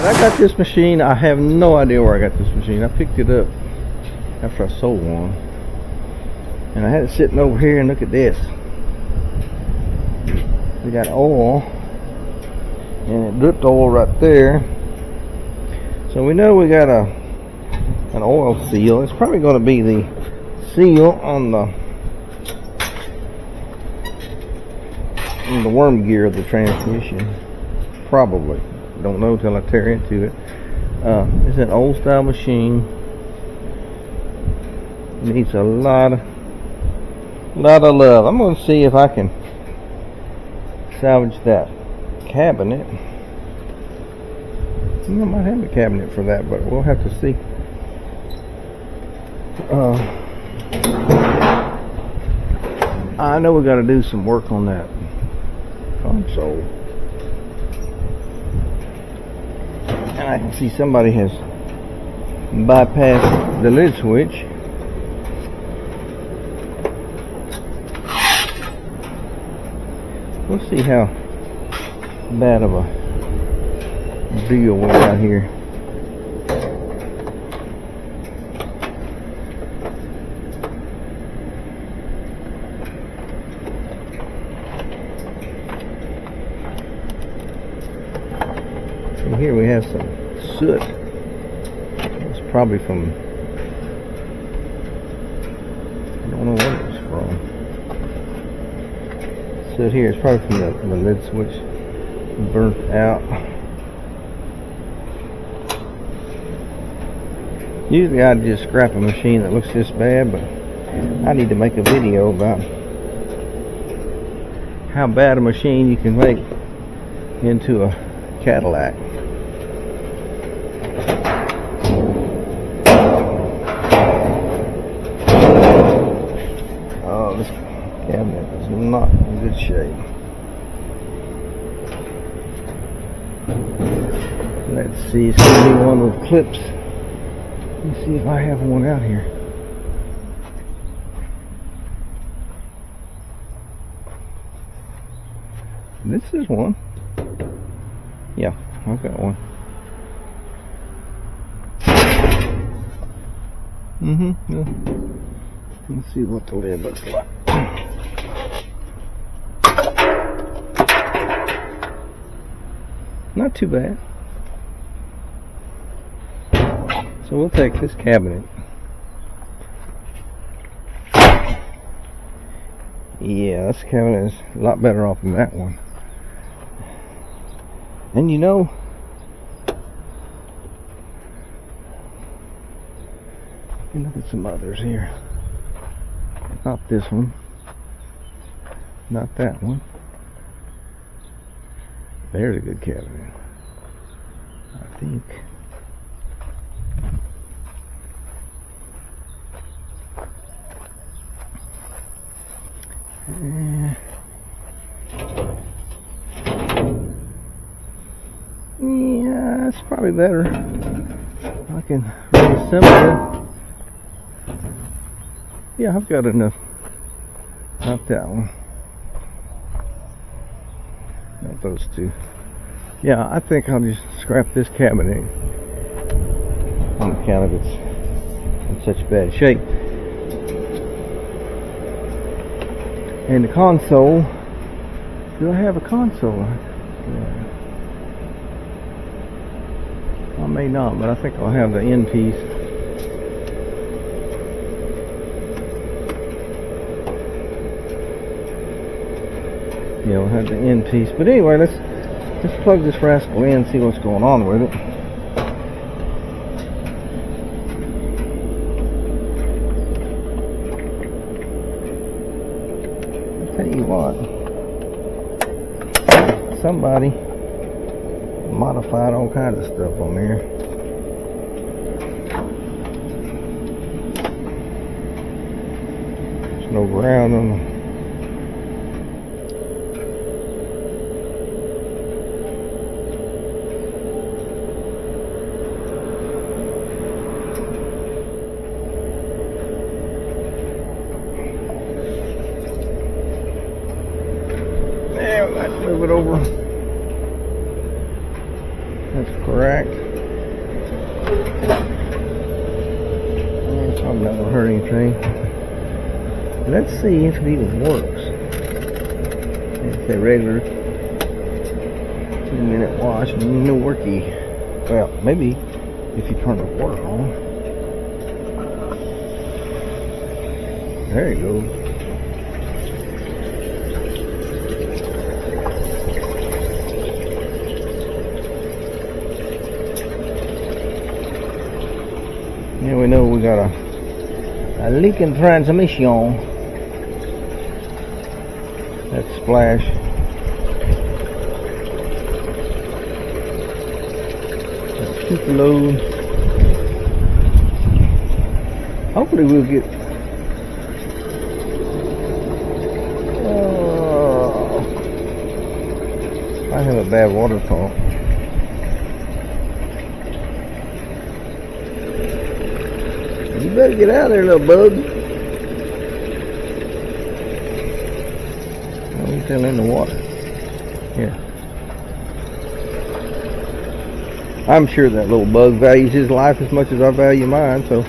I got this machine. I have no idea where I got this machine. I picked it up after I sold one, and I had it sitting over here, and look at this. We got oil, and it dripped oil right there. So we know we got an oil seal. It's probably going to be the seal on the worm gear of the transmission. Probably. Don't know till I tear into it. It's an old style machine. Needs a lot of love. I'm going to see if I can salvage that cabinet. I might have a cabinet for that, but we'll have to see. I know we got to do some work on that console. And I can see somebody has bypassed the lid switch. We'll see how bad of a deal we got here. So here we have some soot. It's probably from, I don't know what it was from. Soot here, it's probably from the lid switch burnt out. Usually I'd just scrap a machine that looks this bad, but I need to make a video about how bad a machine you can make into a Cadillac. Oh, this cabinet is not in good shape. Let's see, it's going to be one with clips. Let's see if I have one out here. This is one. Yeah, I've got one. Yeah. Let's see what the lid looks like. Not too bad. So we'll take this cabinet. Yeah, this cabinet is a lot better off than that one. And you know, look at some others here. Not this one. Not that one. There's a good cabinet, I think. Yeah, it's probably better. I can reassemble it. Yeah, I've got enough. Not that one. Not those two. Yeah, I think I'll just scrap this cabinet on account of it's in such bad shape. And the console, do I have a console? Yeah. I may not, but I think I'll have the end piece. Yeah, we'll have the end piece. But anyway, let's plug this rascal in and see what's going on with it. Tell you what, somebody modified all kinds of stuff on there. There's no ground on them. Move it over. That's close. rack. It's probably not going to hurt anything. Let's see if it even works. It's a regular 2-minute wash, no worky. Well, maybe if you turn the water on. There you go. Now we know we got a leaking transmission. That splash. That's super low. Hopefully we'll get. I have a bad water talk. You better get out of there, little bug. Oh, he's still in the water. Yeah. I'm sure that little bug values his life as much as I value mine, so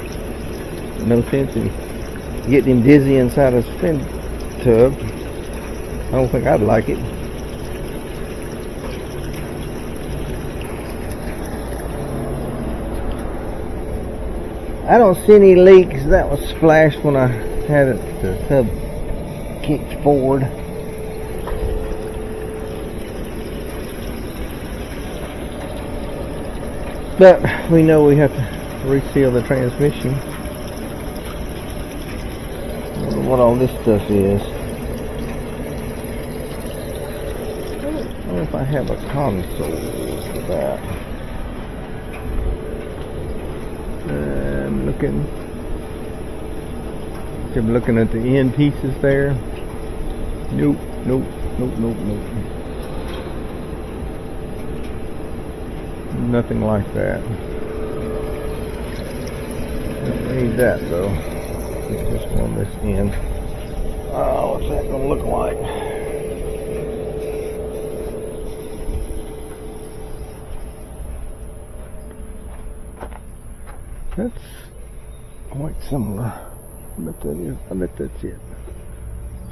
no sense in getting him dizzy inside a spin tub. I don't think I'd like it. I don't see any leaks. That was splashed when I had it, the tub kicked forward. But we know we have to reseal the transmission. I don't know what all this stuff is. I don't know if I have a console for that. I'm looking at the end pieces there. Nope. Nothing like that. Don't need that though. Just on this end. Oh, what's that gonna look like? That's quite similar. I bet that's it.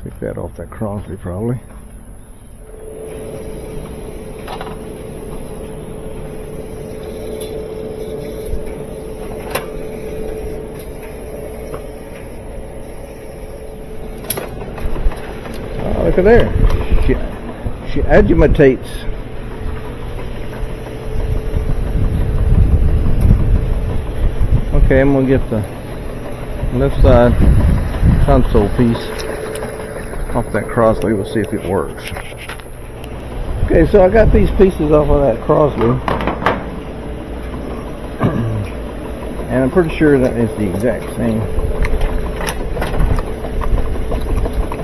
Take that off that Crossley probably. Oh, look at there. She agitates. Okay, I'm going to get the left side console piece off that Crossley. We'll see if it works. Okay, so I got these pieces off of that Crossley. And I'm pretty sure that is the exact same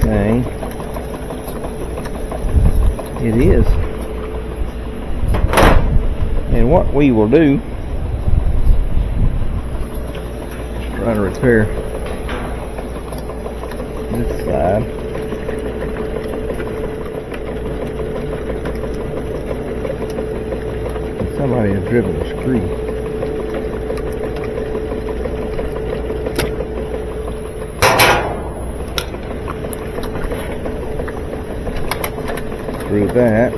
thing. It is. And what we will do, try to repair this side. Somebody has driven a screw. Through that.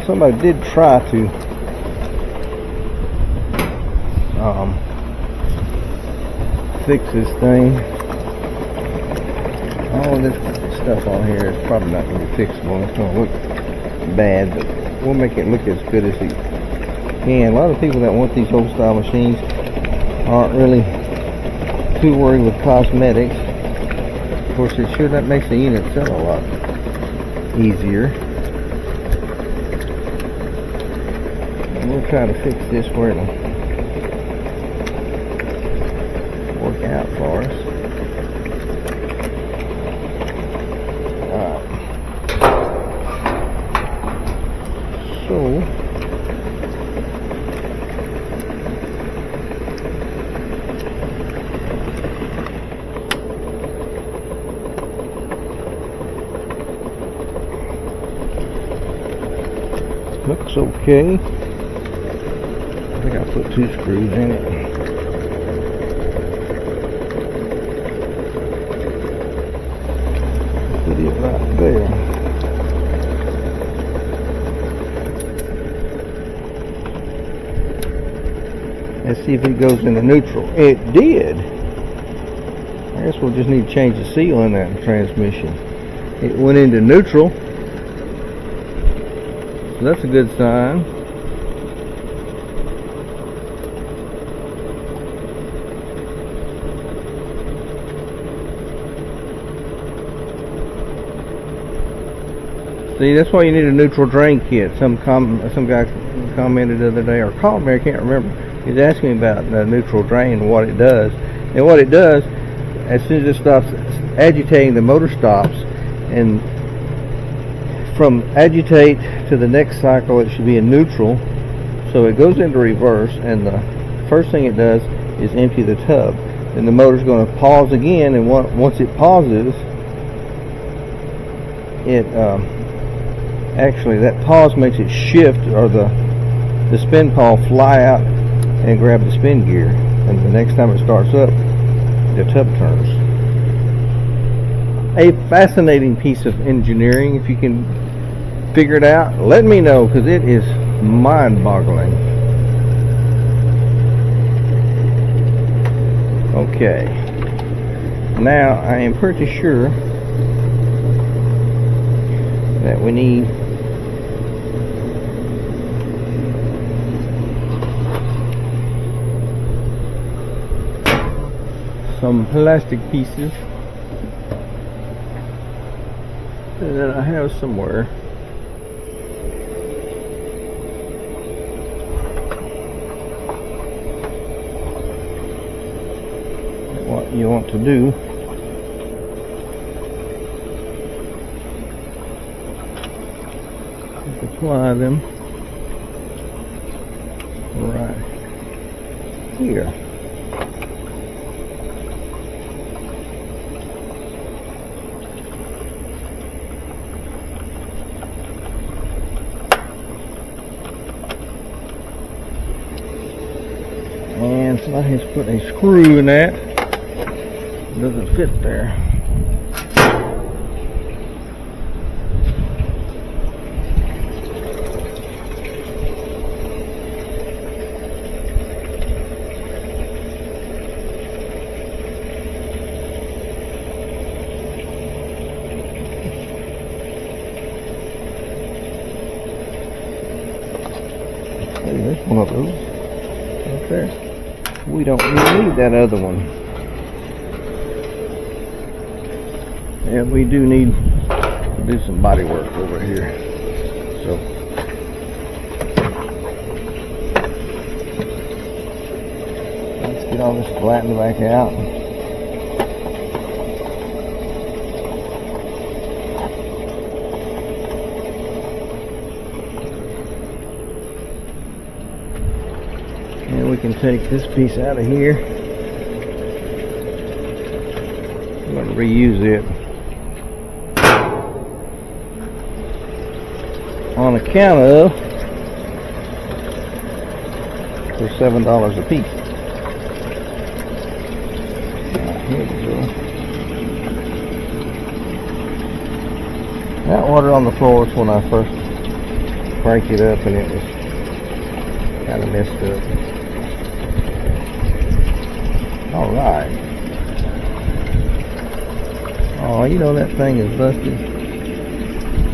Somebody did try to fix this thing. All this stuff on here is probably not going to be fixable. It's going to look bad, but we'll make it look as good as it can. A lot of people that want these old style machines aren't really too worried with cosmetics. Of course, it sure that makes the unit sell a lot easier. We'll try to fix this where it'll work out for us. Looks okay. I think I put 2 screws in it. Put it right there. Let's see if it goes into neutral. It did. I guess we'll just need to change the seal in that transmission. It went into neutral. So that's a good sign. See, that's why you need a neutral drain kit. Some guy commented the other day, or called me, I can't remember. He's asking me about the neutral drain and what it does. And what it does, as soon as it stops agitating, the motor stops, and from agitate to the next cycle it should be in neutral, so it goes into reverse, and the first thing it does is empty the tub. Then the motor's going to pause again, and once it pauses, it actually, that pause makes it shift, or the spin pawl fly out and grab the spin gear, and the next time it starts up, the tub turns. A fascinating piece of engineering. If you can figure it out, let me know, because it is mind-boggling. Okay, now I am pretty sure that we need some plastic pieces that I have somewhere. What you want to do is apply them right here. And somebody has put a screw in that. It doesn't fit there. Hey, there's one of those right there. We don't really need that other one. And we do need to do some body work over here. So let's get all this flattened back out. And we can take this piece out of here. I'm going to reuse it on account of for $7 a piece. Here we go. That water on the floor is when I first cranked it up, and it was kind of messed up. Alright. Oh, you know that thing is busted.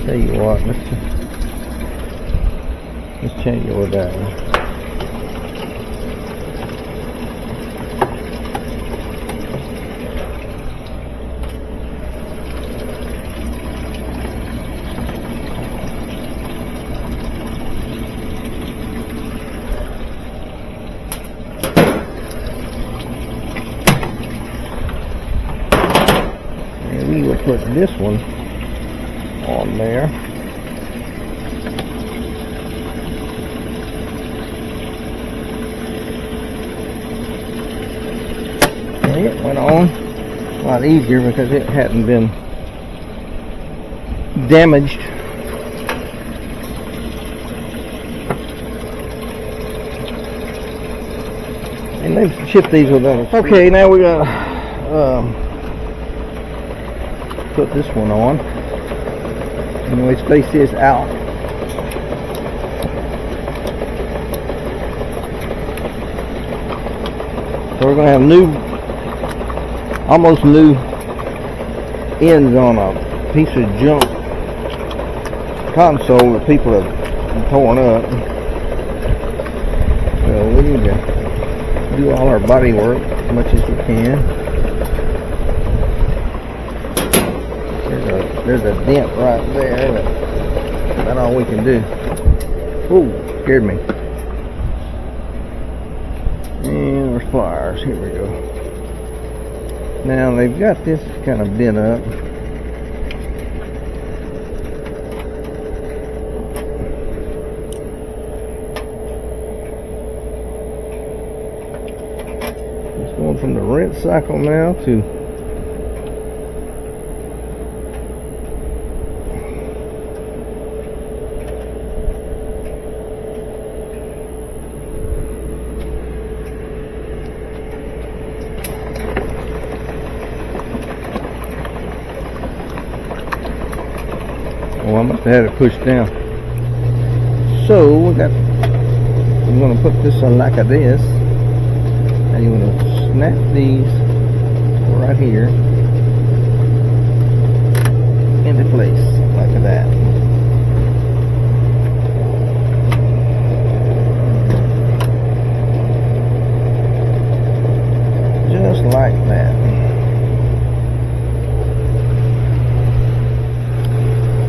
Tell you what, let's change it with that one. We will put this one on there. And it went on a lot easier because it hadn't been damaged. And they've chipped these with others. Okay, now we gotta put this one on. And we space this out. So we're gonna have new, almost new ends on a piece of junk console that people have torn up. So we need to do all our body work as much as we can. There's a dent right there, but that's all we can do. Ooh, scared me. And there's pliers. Here we go. Now they've got this kind of bent up. It's going from the rinse cycle now to I must have had it pushed down. So I'm going to put this on like this, and you're going to snap these right here into place like that. Just like that.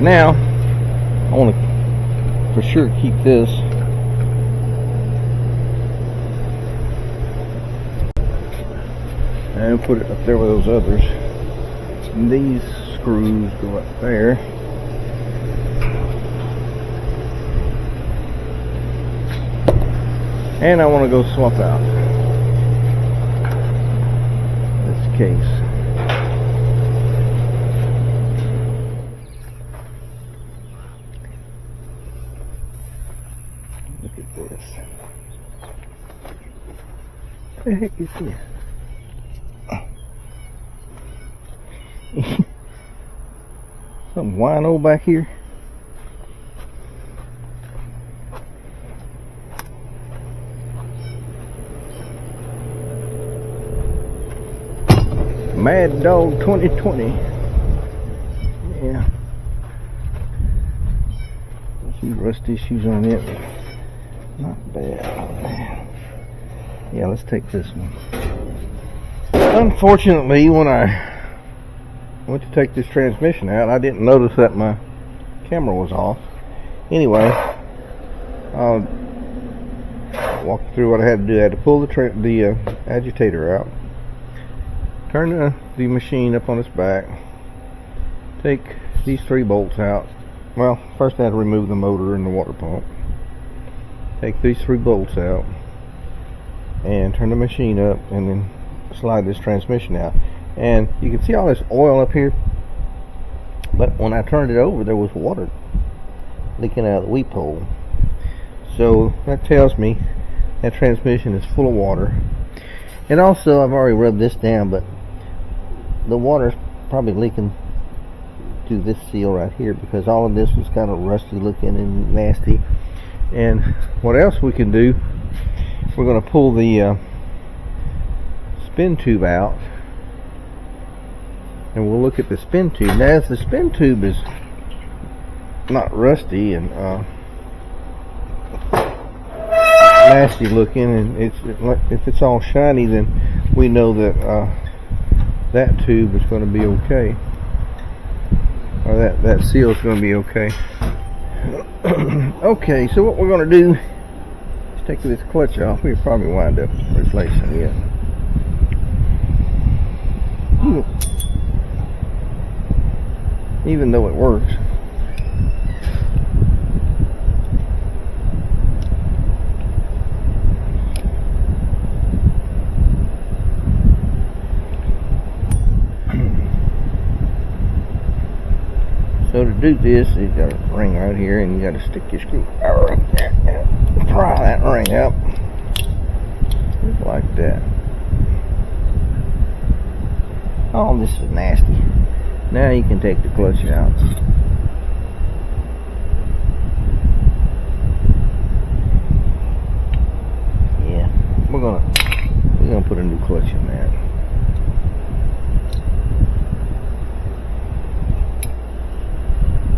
Now, I want to for sure keep this and put it up there with those others. And these screws go up there. And I want to go swap out this case. Look at this. What the heck is this? Some wino back here. Mad Dog 2020. Yeah. A few rust issues on it. Not bad. Yeah, let's take this one. Unfortunately, when I went to take this transmission out, I didn't notice that my camera was off. Anyway, I'll walk through what I had to do. I had to pull the agitator out, turn the machine up on its back, take these 3 bolts out. Well, first I had to remove the motor and the water pump. Take these 3 bolts out and turn the machine up, and then slide this transmission out. And you can see all this oil up here, but when I turned it over, there was water leaking out of the weep hole. So that tells me that transmission is full of water. And also, I've already rubbed this down, but the water's probably leaking through this seal right here, because all of this was kind of rusty looking and nasty. And what else we can do, we're going to pull the spin tube out, and we'll look at the spin tube. Now, if the spin tube is not rusty and nasty looking, and if it's all shiny, then we know that that tube is going to be okay, or that seal is going to be okay. Okay, so what we're going to do is take this clutch off. We'll probably wind up replacing it. Even though it works. So to do this, you got a ring right here, and you got to stick your screw right there and pry that ring up. like that. Oh, this is nasty. Now you can take the clutch out. Yeah, we're gonna put a new clutch in that.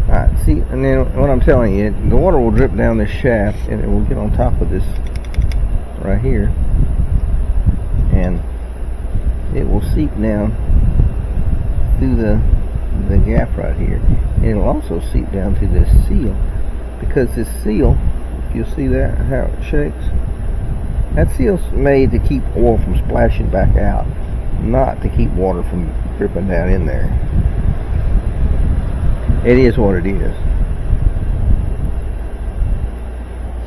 Alright, see, and then what I'm telling you, the water will drip down this shaft and it will get on top of this right here, and it will seep down through the gap right here, and it'll also seep down to this seal, because this seal, if you'll see that, how it shakes, that seal's made to keep oil from splashing back out, not to keep water from dripping down in there. It is what it is.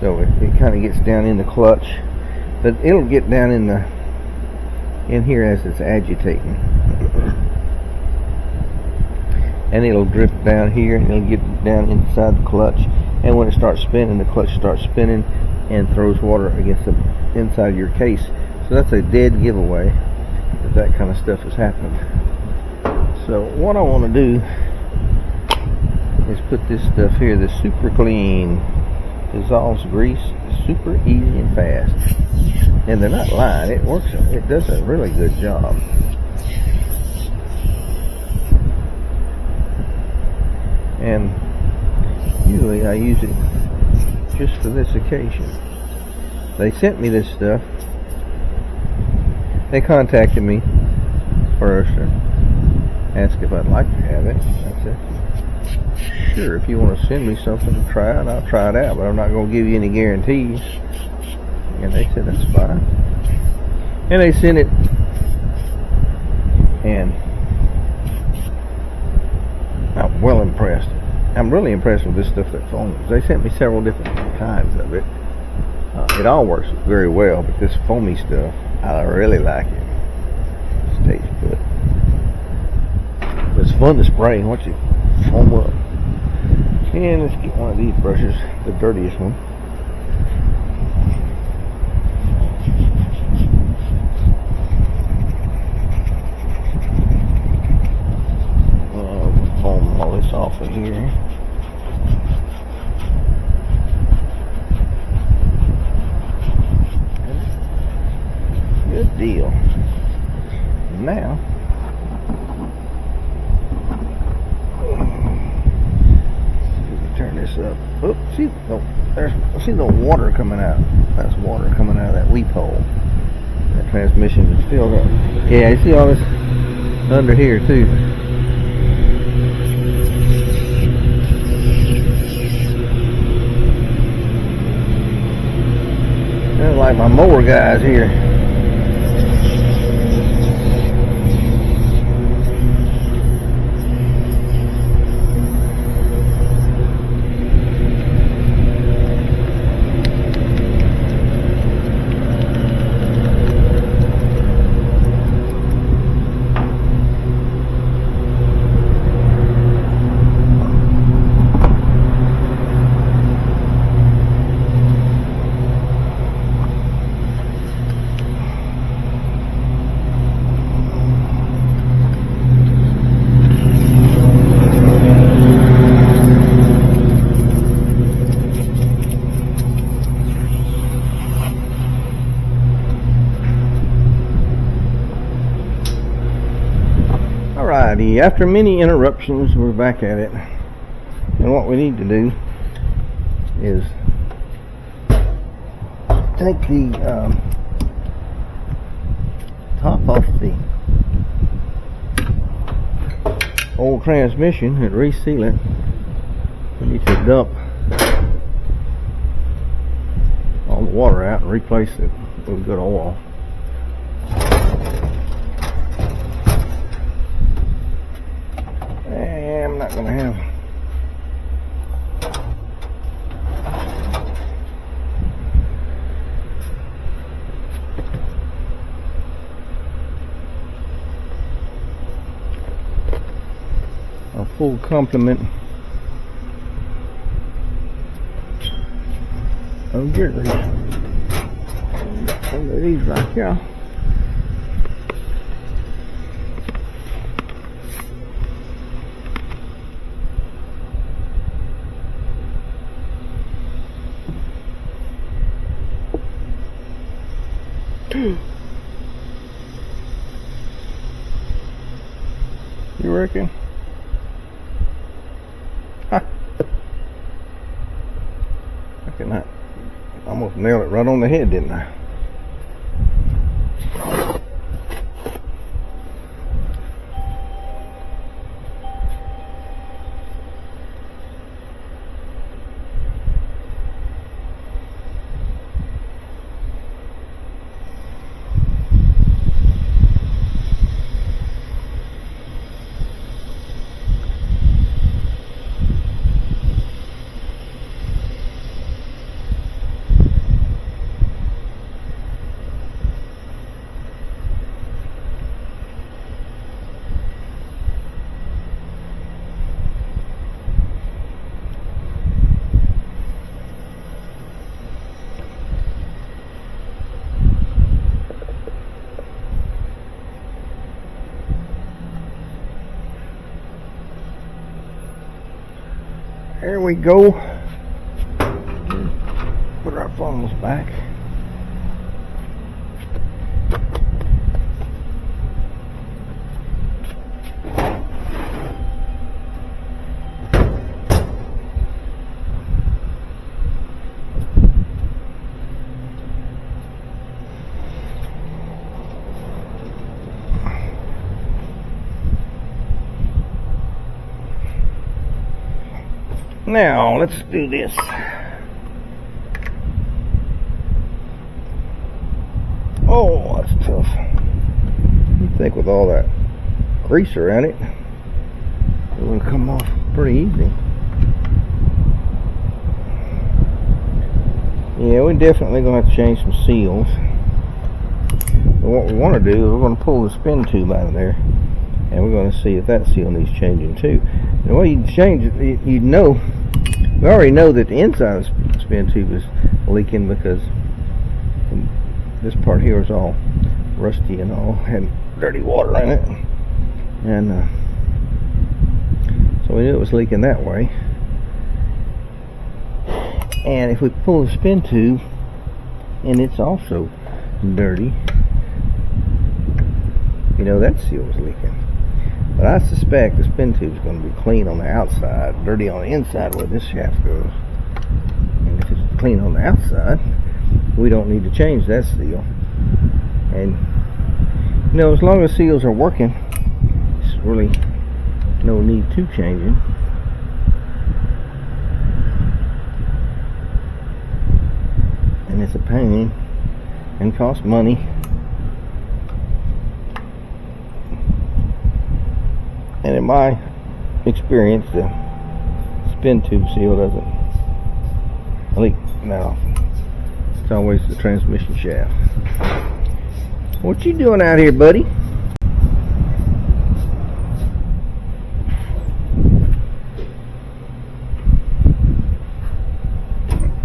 So it kind of gets down in the clutch, but it'll get down in here as it's agitating, and it'll drip down here, and it'll get down inside the clutch, and when it starts spinning, the clutch starts spinning and throws water against the inside of your case. So that's a dead giveaway that kind of stuff has happened. So what I want to do is put this stuff here, the Super Clean dissolves grease super easy and fast, and they're not lying, it works, it does a really good job. And usually I use it just for this occasion. They sent me this stuff, they contacted me first and asked if I'd like to have it. I said, sure, if you want to send me something to try it, I'll try it out, but I'm not going to give you any guarantees. And they said, that's fine. And they sent it, and I'm well impressed. I'm really impressed with this stuff that foams. They sent me several different kinds of it. It all works very well, but this foamy stuff, I really like it. It stays put. But it's fun to spray once you foam up. And let's get one of these brushes, the dirtiest one. Foam all this off of here. Good deal. Now, turn this up. Oh, see, see the water coming out. That's water coming out of that weep hole. That transmission is filled up. Yeah, you see all this under here too. That's like my mower guys here. Alrighty, after many interruptions, we're back at it, and what we need to do is take the top off the old transmission and reseal it. We need to dump all the water out and replace it with good oil. I'm not going to have a full complement of gear grease. Some of these right here. You reckon? Ha! Reckon I almost nailed it right on the head, didn't I? There we go. Put our funnels back. Now, let's do this. Oh, that's tough. You'd think with all that grease around it, it would come off pretty easy. Yeah, we're definitely going to have to change some seals. But what we want to do is we're going to pull the spin tube out of there, and we're going to see if that seal needs changing too. And the way you change it, you know, we already know that the inside of the spin tube is leaking because this part here is all rusty and all had dirty water in it, and so we knew it was leaking that way. And if we pull the spin tube and it's also dirty, you know that seal is leaking. But I suspect the spin tube is going to be clean on the outside, dirty on the inside where this shaft goes. And if it's clean on the outside, we don't need to change that seal. And you know, as long as seals are working, there's really no need to change it. And it's a pain and costs money. And in my experience, the spin tube seal doesn't leak that often. It's always the transmission shaft. What you doing out here, buddy?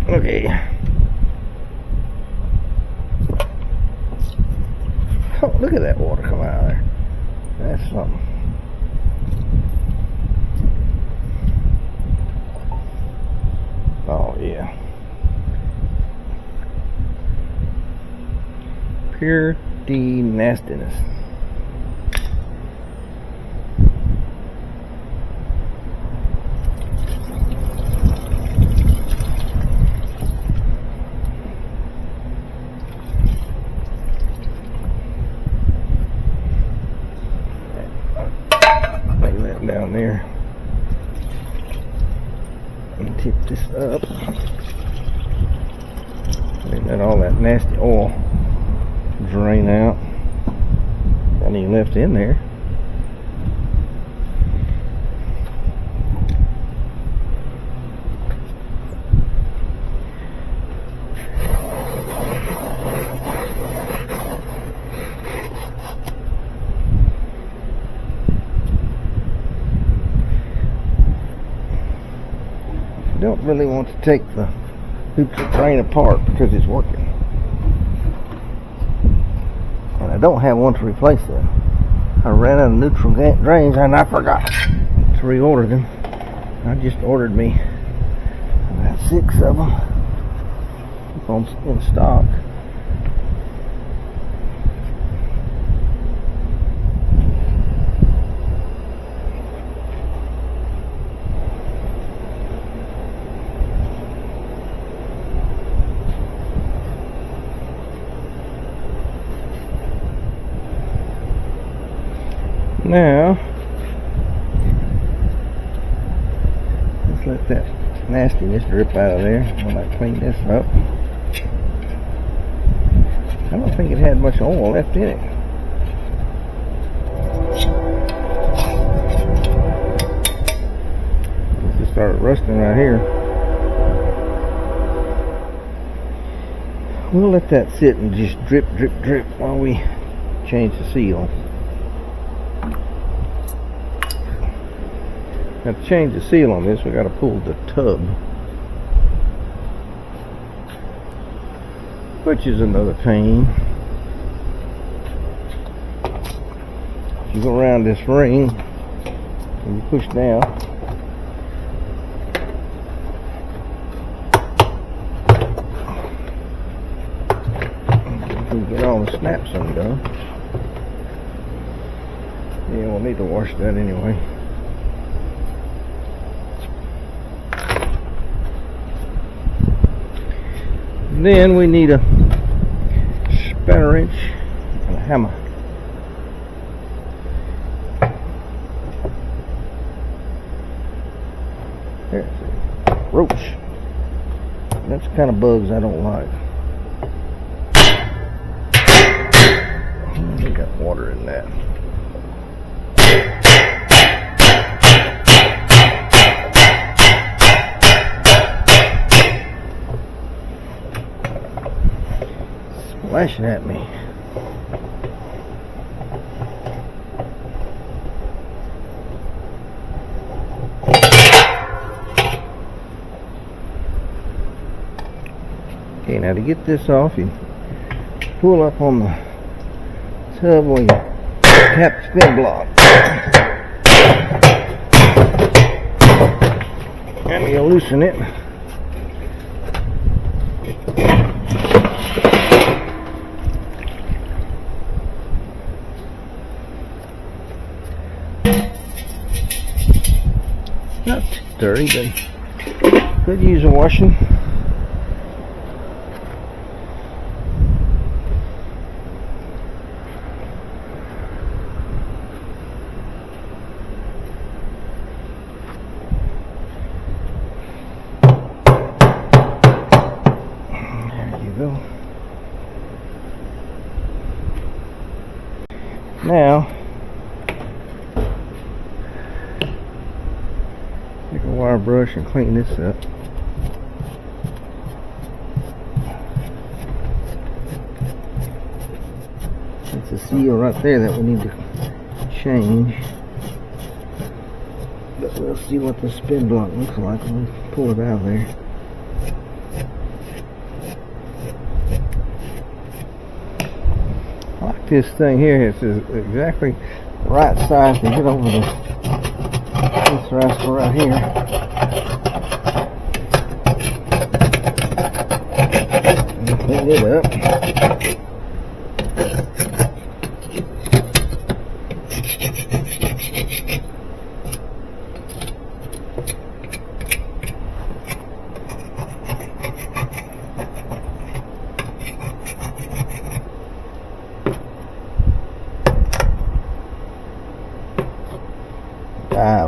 Okay. Oh, look at that water come out of there. That's something. Oh yeah. Pure nastiness. Lay that down there and tip this up. Let all that nasty oil drain out. Any left in there. Don't really want to take the hoops of train apart because it's working. don't have one to replace them. I ran out of neutral drains and I forgot to reorder them. I just ordered me about 6 of them in stock. Now, let's let that nastiness drip out of there when I clean this up. I don't think it had much oil left in it. It just started rusting right here. We'll let that sit and just drip, drip, drip while we change the seal. Now to change the seal on this, we got to pull the tub, which is another pain. You go around this ring and you push down. You can get all the snaps undone. Yeah, we'll need to wash that anyway. Then we need a spanner wrench and a hammer. There's a roach. That's the kind of bugs I don't like. We got water in that. Flashing at me. Okay, now to get this off, you pull up on the tub where you tap the spin block. And you loosen it. Not too dirty, but could use a washing. There you go. Now, take a wire brush and clean this up. It's a seal right there that we need to change. But we'll see what the spin block looks like when we pull it out of there. I like this thing here. It's exactly the right size to get over this rascal right here. And clean it up.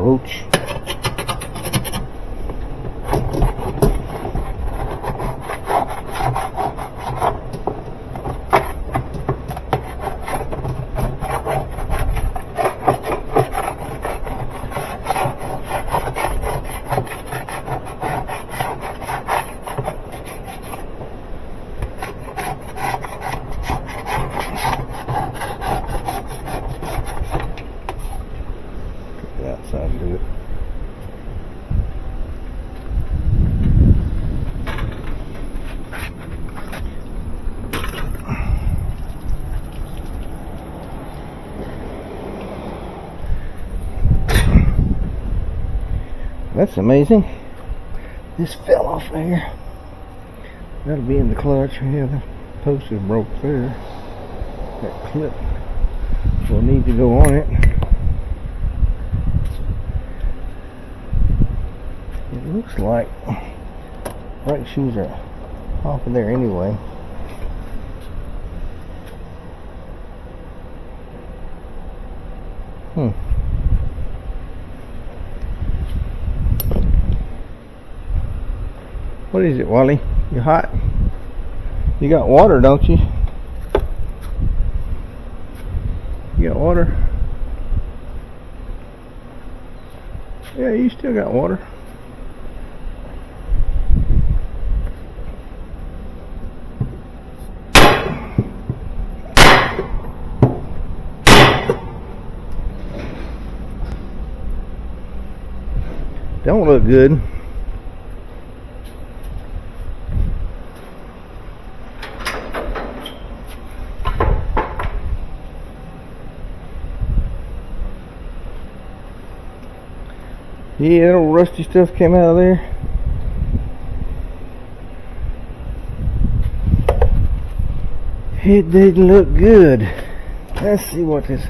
Roach. Outside do it. That's amazing. This fell off there. That'll be in the clutch. Yeah, the post is broke there. That clip will need to go on it. It looks like brake shoes are off of there anyway. What is it, Wally? You hot? You got water, don't you? You got water? Yeah, you still got water. Don't look good. Yeah, that old rusty stuff came out of there. It didn't look good. Let's see what this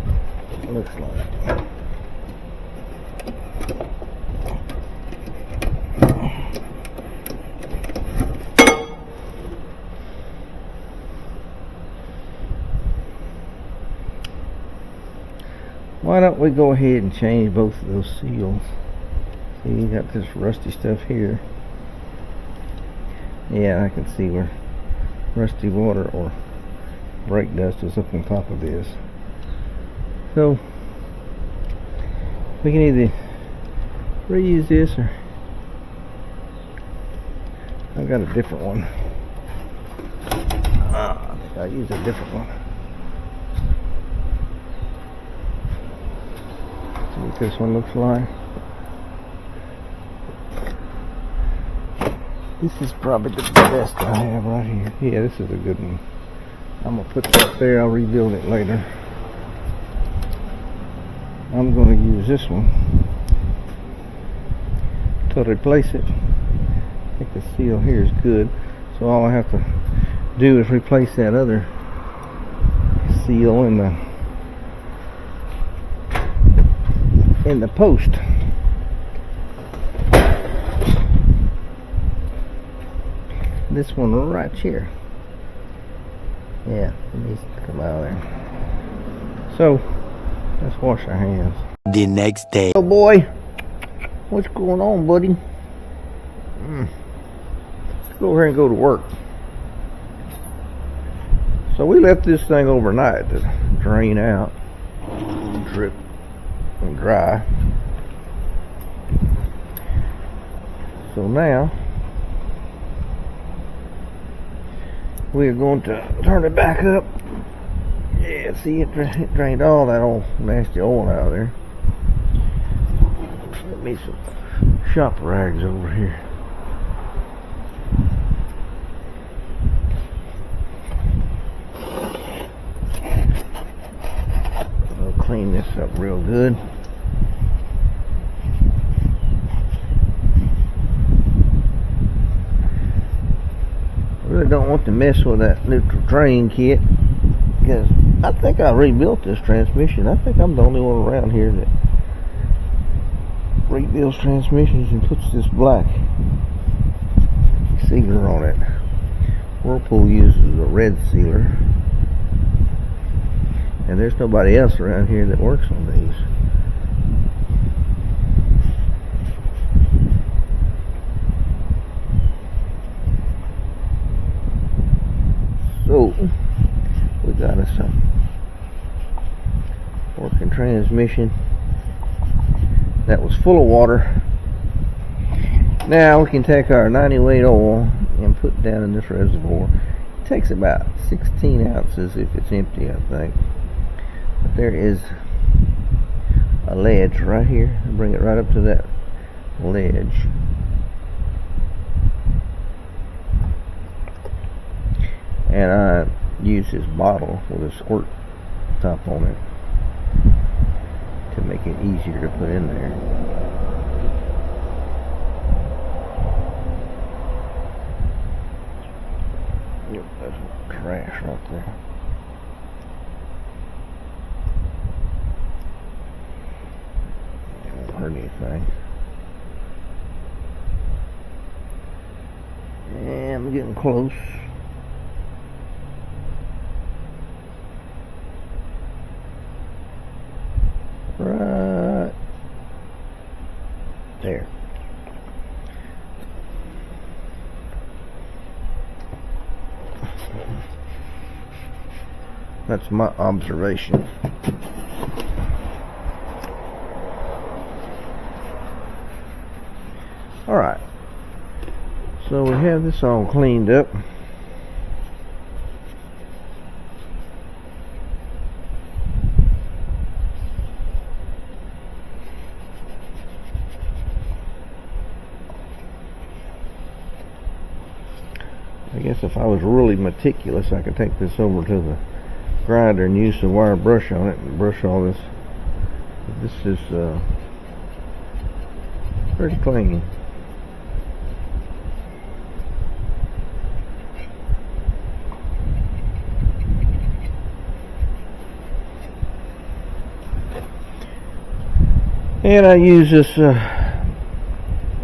looks like. Why don't we go ahead and change both of those seals? See, you got this rusty stuff here. Yeah, I can see where rusty water or brake dust is up on top of this. So we can either reuse this, or I've got a different one. I think I'll use a different one. See what this one looks like. This is probably the best I have right here. Yeah, this is a good one. I'm going to put that there. I'll rebuild it later. I'm going to use this one to replace it. I think the seal here is good. So all I have to do is replace that other seal in the post. This one right here. Yeah, it needs to come out of there. So let's wash our hands. The next day. Oh boy, what's going on, buddy? Let's go over here and go to work. So we left this thing overnight to drain out, drip and dry. So now we are going to turn it back up. Yeah, see, it drained all that old nasty oil out of there. Let me some shop rags over here. I'll clean this up real good. Really don't want to mess with that neutral drain kit, because I think I rebuilt this transmission. I think I'm the only one around here that rebuilds transmissions and puts this black sealer on it. Whirlpool uses a red sealer, and there's nobody else around here that works on these. So we got us a working transmission that was full of water. Now we can take our 90 weight oil and put it down in this reservoir. It takes about 16 ounces if it's empty, I think. But there is a ledge right here. I'll bring it right up to that ledge. And I use this bottle with a squirt top on it to make it easier to put in there. trash right there. It won't hurt anything. And I'm getting close. Right there. That's my observation. Alright. So we have this all cleaned up. I guess if I was really meticulous, I could take this over to the grinder and use the wire brush on it and brush all this. This is pretty clean. And I use this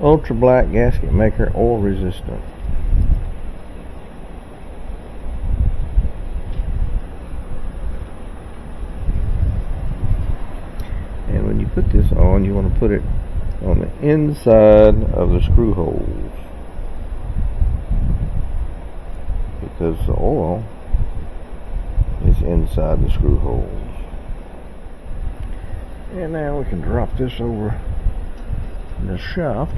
ultra black gasket maker, oil resistant. And when you put this on, you want to put it on the inside of the screw holes, because the oil is inside the screw holes. And now we can drop this over the shaft.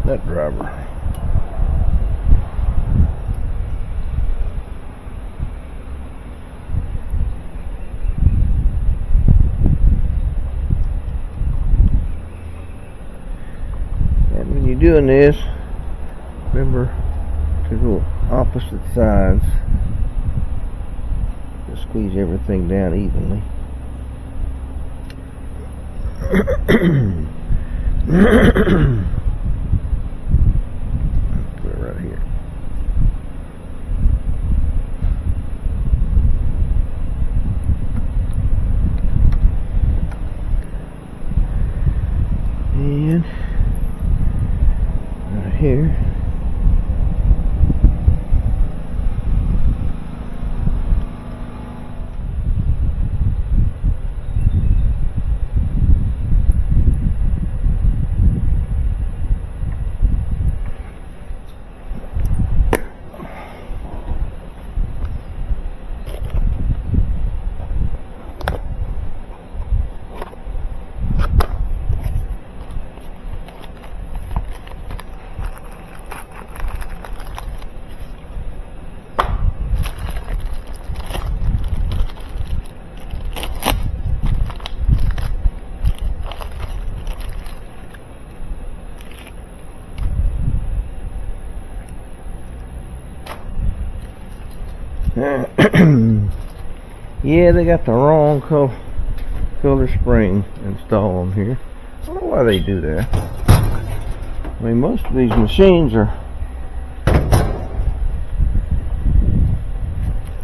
That driver. Doing this, remember to go opposite sides to squeeze everything down evenly. Put it right here. And here. Yeah, they got the wrong color spring installed on here. I don't know why they do that. I mean, most of these machines are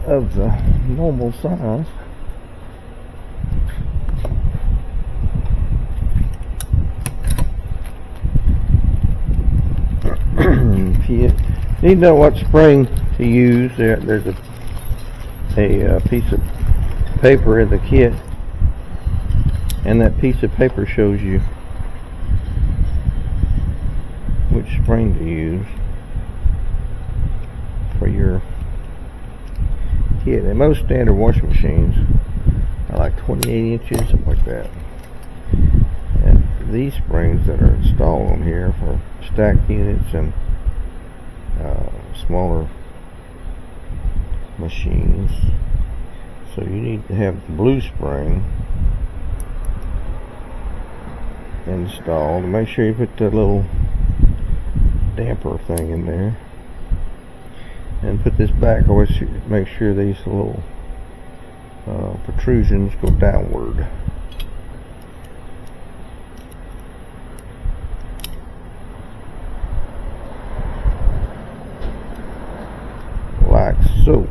of the normal size. If you need to know what spring to use, there's a piece of paper in the kit, and that piece of paper shows you which spring to use for your kit. And most standard washing machines are like 28 inches, something like that. And these springs that are installed on here for stacked units and smaller machines. So you need to have the blue spring installed. Make sure you put the little damper thing in there, and put this back. Always make sure these little protrusions go downward. Like so.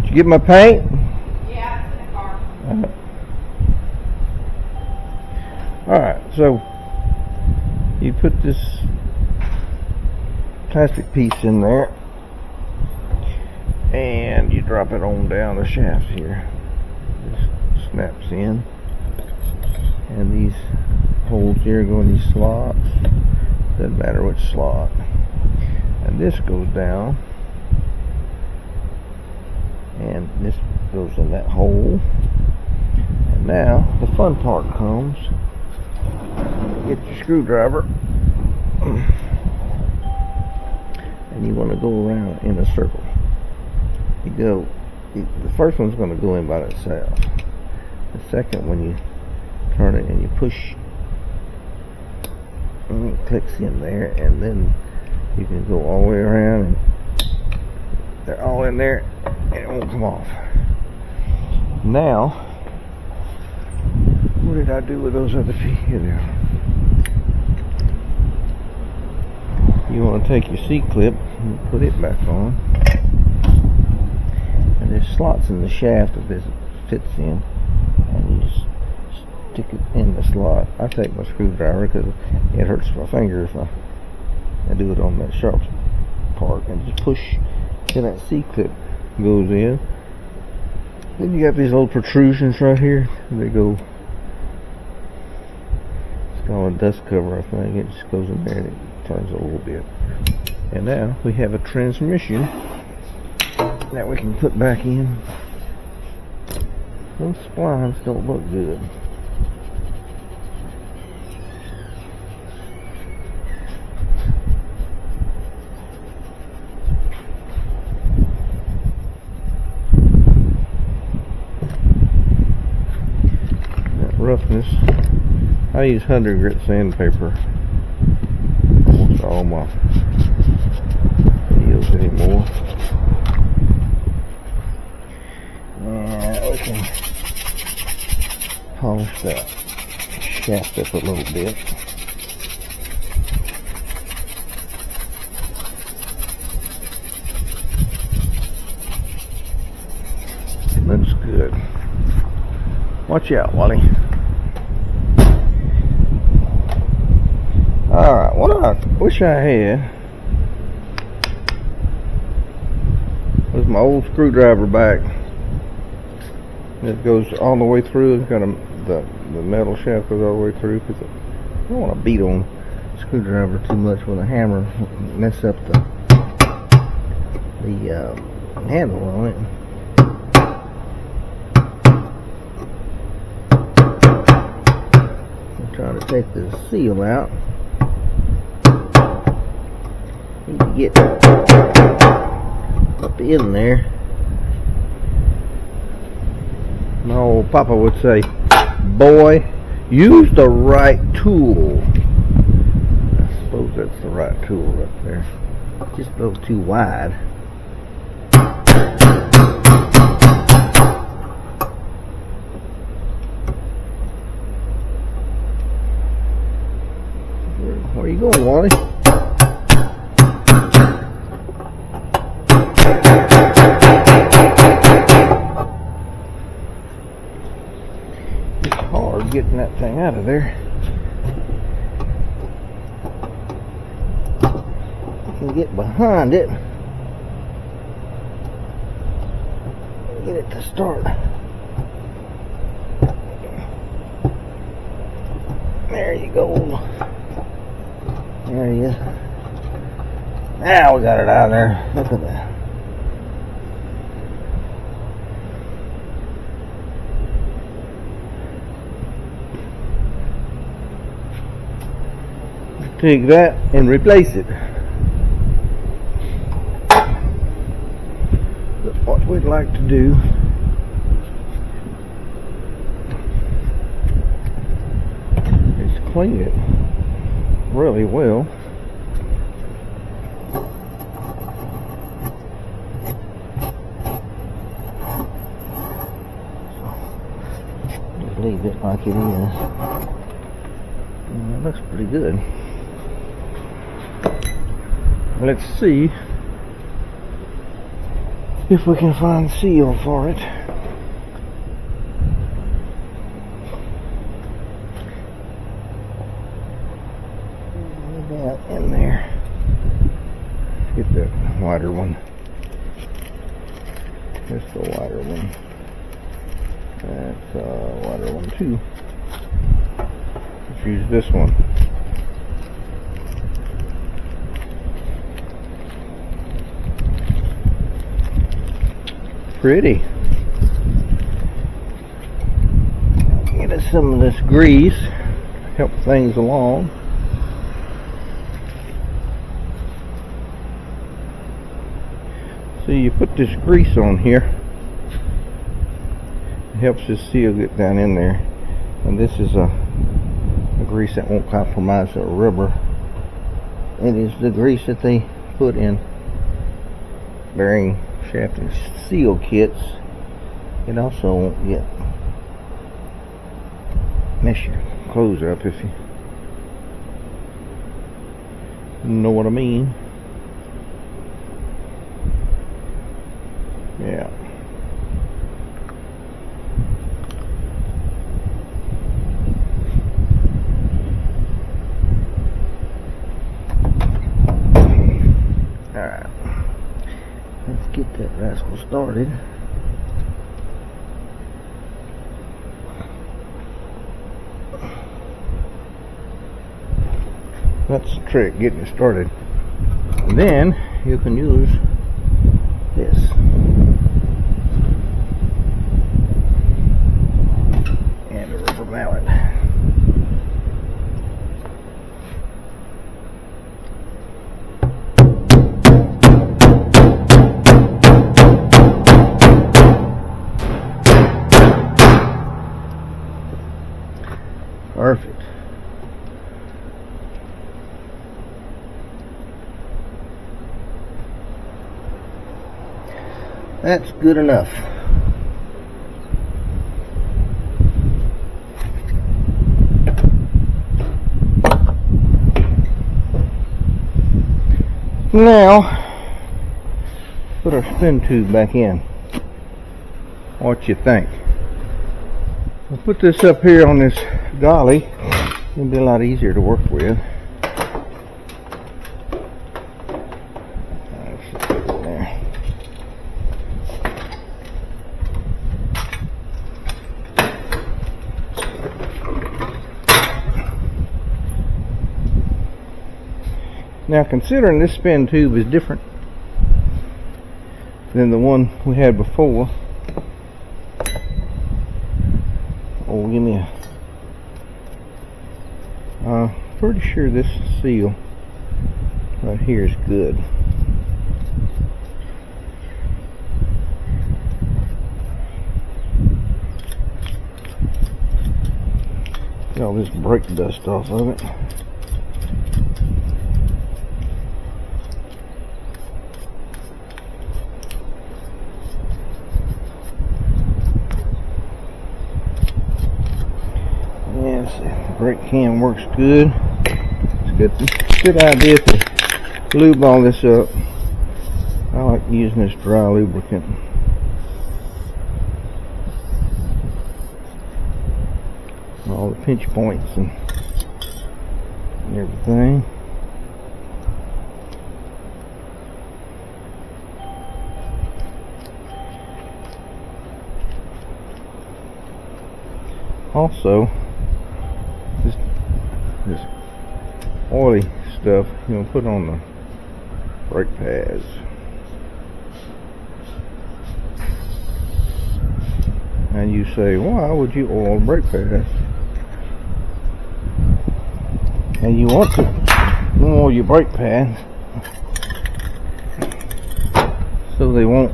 Did you get my paint? Yeah, it's in the car. Alright, so you put this plastic piece in there and you drop it on down the shaft here. This snaps in, and these holes here go in these slots. Doesn't matter which slot. And this goes down, and this goes in that hole. And now the fun part comes. Get your screwdriver and you want to go around in a circle. The first one's going to go in by itself. The second one, you turn it and you push, and it clicks in there, and then you can go all the way around, and they're all in there and it won't come off. Now, what did I do with those other pieces? You want to take your C-clip and put it back on, and there's slots in the shaft that this fits in, and you just stick it in the slot. I take my screwdriver because it hurts my finger if I do it on that sharp part, and just push till that C-clip goes in. Then you got these little protrusions right here. They go, it's called a dust cover, I think. It just goes in there and it turns a little bit. And now we have a transmission that we can put back in. Those splines don't look good. That roughness, I use 100 grit sandpaper. Almost all my videos anymore. And we can polish that shaft up a little bit. Looks good. Watch out, Wally. Alright, what I wish I had was my old screwdriver back. It goes all the way through. It's got the metal shaft goes all the way through, because I don't want to beat on the screwdriver too much with a hammer, mess up the handle on it. I'm trying to take the seal out. Need to get up in there. My old papa would say, boy, use the right tool. I suppose that's the right tool right there. Just a little too wide. Where are you going, Wally? Getting that thing out of there. I can get behind it, get it to start. There you go. There you go. Now we got it out of there. Look at that. Take that and replace it. we'd like to do is clean it really well. Just leave it like it is. It looks pretty good. Let's see if we can find seal for it. That in there. Get the wider one. Just the wider one. That's a wider one too. Let's use this one. Pretty. Get us some of this grease, help things along. So you put this grease on here, it helps this seal get down in there. And this is a grease that won't compromise the rubber. It is the grease that they put in bearing shaft and seal kits. It also won't get mess your clothes up if you know what I mean. Yeah. Alright. Let's get that rascal started. That's the trick, getting it started. And then you can use this. And a rubber mallet. Perfect. That's good enough. Now, put our spin tube back in. What you think? We'll put this up here on this dolly. It'll be a lot easier to work with. Let's just put it in there. Now, considering this spin tube is different than the one we had before, oh, give me a, pretty sure this seal right here is good. Get all this brake dust off of it. Brake cam works good. It's a good idea to lube all this up. I like using this dry lubricant. All the pinch points and everything. Also, this oily stuff you'll put on the brake pads. And you say, why would you oil brake pads? And you want to oil your brake pads so they won't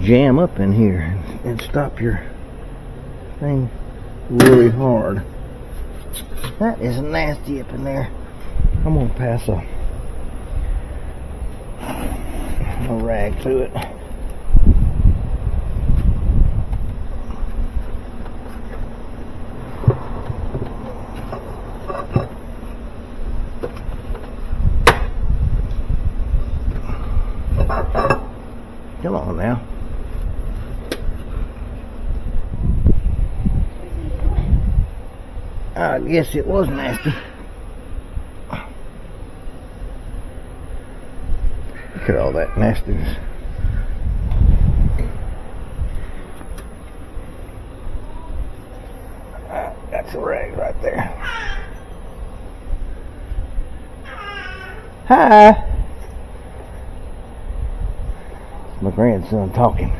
jam up in here and stop your thing really hard. That is nasty up in there. I'm gonna pass a rag to it. Come on now. I guess it was nasty. Look at all that nastiness. That's a rag right there. Hi. It's my grandson talking.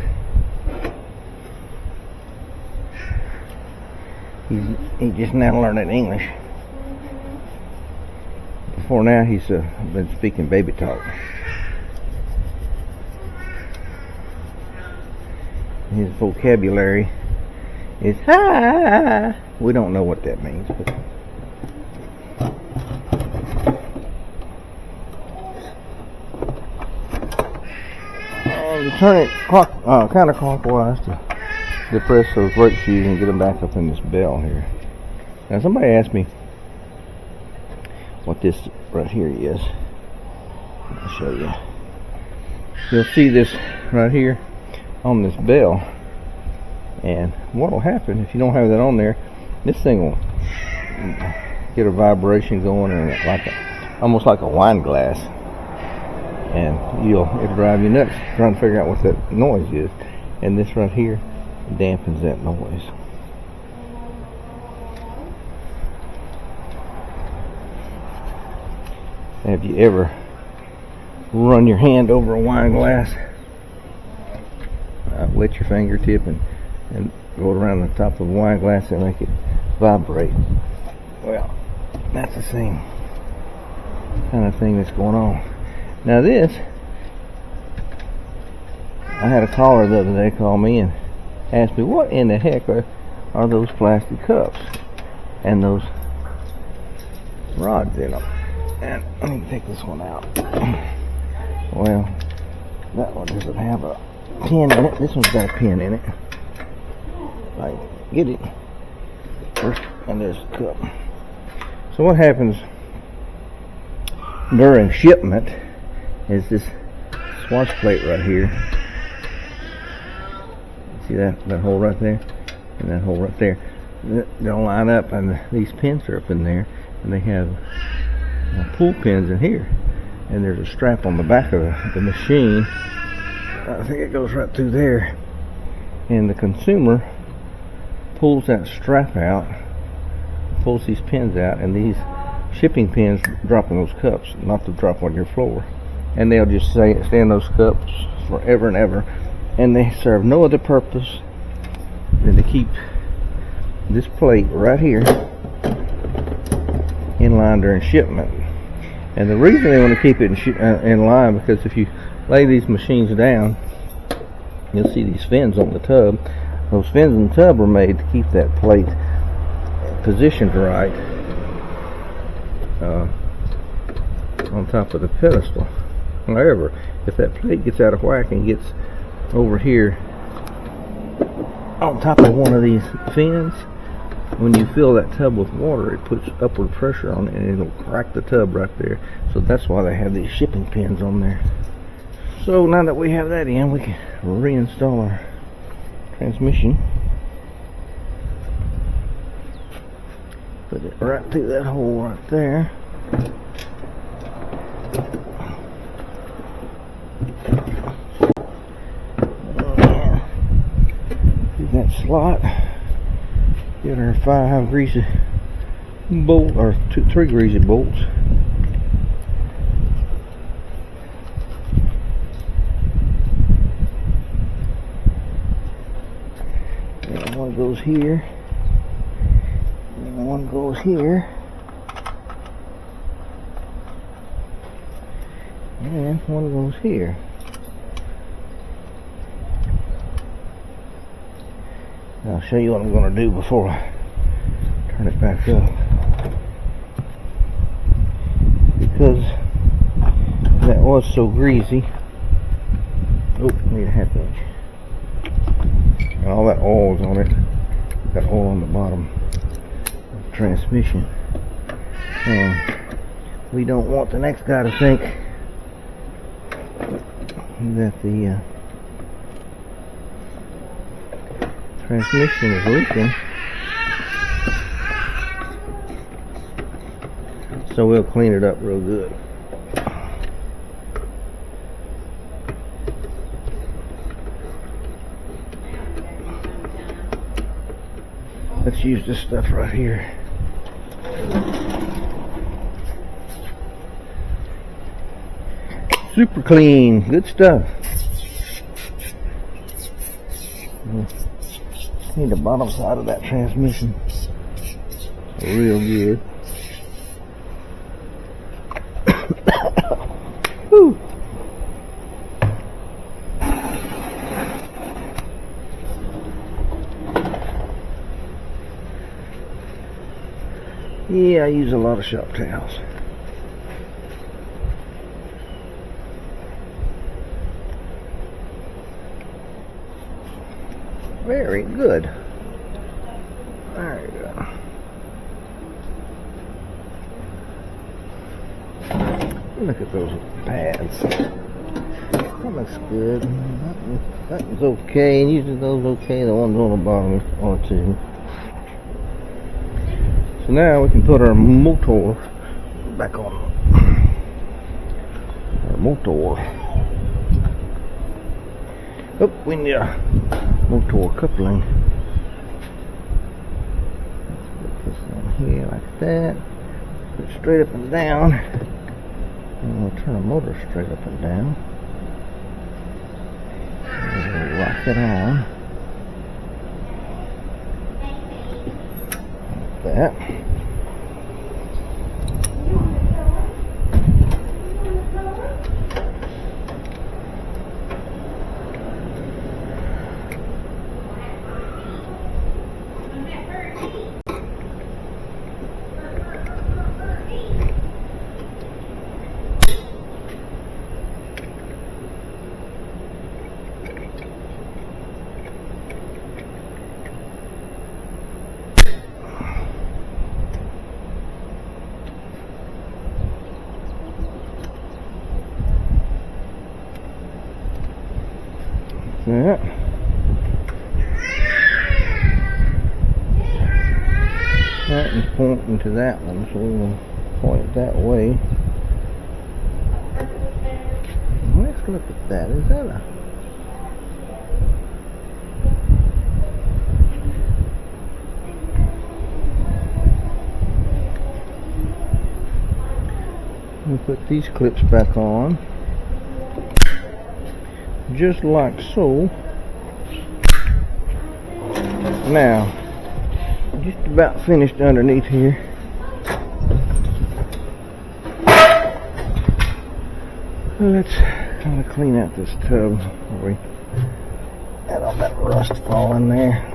He's just now learning English. Before now, he's been speaking baby talk. His vocabulary is hi. We don't know what that means, but and you turn it counterclockwise to depress those brake shoes and get them back up in this bell here. Now somebody asked me what this right here is. I'll show you. You'll see this right here on this bell, and what will happen if you don't have that on there, this thing will get a vibration going, and almost like a wine glass, and it'll drive you nuts trying to figure out what that noise is. And this right here dampens that noise. Have you ever run your hand over a wine glass, wet your fingertip and go around the top of the wine glass and make it vibrate? Well, that's the same kind of thing that's going on. Now this, I had a caller the other day call me and asked me what in the heck are those plastic cups and those rods in them. And let me take this one out. Well, that one doesn't have a pin in it. This one's got a pin in it. Like, get it. First, and there's the cup. So what happens during shipment is this swatch plate right here. See that hole right there? And that hole right there. They'll line up, and these pins are up in there, and they have pull pins in here. And there's a strap on the back of the machine. I think it goes right through there. And the consumer pulls that strap out, pulls these pins out, and these shipping pins drop in those cups, not to drop on your floor. And they'll just stay in those cups forever and ever. And they serve no other purpose than to keep this plate right here in line during shipment. And the reason they want to keep it in line, because if you lay these machines down, you'll see these fins on the tub. Those fins in the tub are made to keep that plate positioned right on top of the pedestal. However, if that plate gets out of whack and gets over here on top of one of these fins, when you fill that tub with water, it puts upward pressure on it and it'll crack the tub right there. So that's why they have these shipping pins on there. So now that we have that in, we can reinstall our transmission. Put it right through that hole right there. Through that slot. Get our 5 greasy bolt, or 3 greasy bolts. And one goes here, and one goes here, and one goes here. I'll show you what I'm going to do before I turn it back up. Because that was so greasy. Oh, need a 1/2 inch. And all that oil's on it. Got oil on the bottom of the transmission. And we don't want the next guy to think that the transmission is leaking. So we'll clean it up real good. Let's use this stuff right here. Super clean, good stuff. Need the bottom side of that transmission real good. Whew. Yeah, I use a lot of shop towels. Very good. There you go. Look at those pads. That looks good. That one's okay. And usually those okay. The ones on the bottom are too. So now we can put our motor back on. Our motor. Oh, we need a motor coupling. Put this on here like that. Put it straight up and down. And we'll turn the motor straight up and down. And we'll lock it on. Like that. That. That is pointing to that one, so we'll point it that way. Let's look at that. Is that a... We'll put these clips back on. Just like so. Now, just about finished underneath here. Let's kind of clean out this tub where we had all that rust fall in there.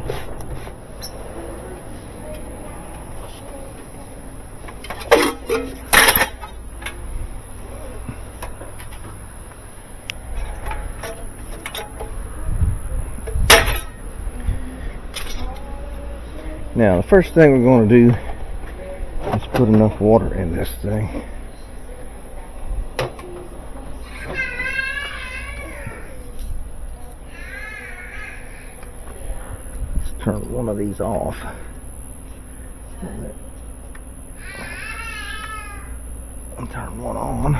Now, the first thing we're going to do is put enough water in this thing. Let's turn one of these off. And turn one on.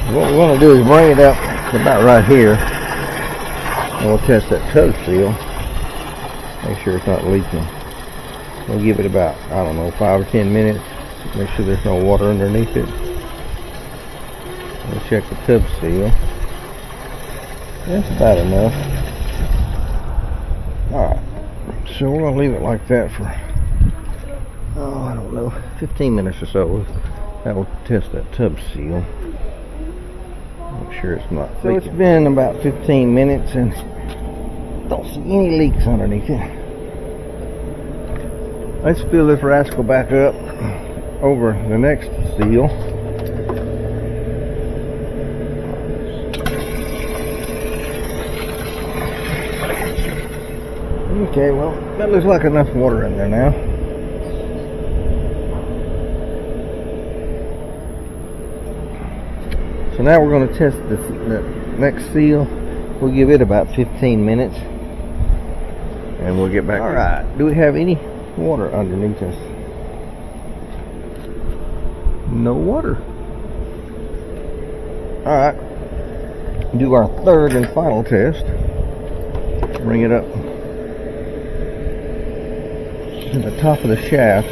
What we're going to do is bring it up to about right here, and we'll test that tub seal. Make sure it's not leaking. We'll give it about, I don't know, 5 or 10 minutes. Make sure there's no water underneath it. We'll check the tub seal. That's about enough. Alright, so we're going to leave it like that for, oh, I don't know, 15 minutes or so. That will test that tub seal. Make sure it's not leaking. So it's been about 15 minutes and don't see any leaks underneath it. Let's fill this rascal back up over the next seal. Okay, well, that looks like enough water in there now. So now we're going to test the next seal. We'll give it about 15 minutes. And we'll get back. Alright, do we have any water underneath us? No water. Alright, do our third and final test. Bring it up to the top of the shaft.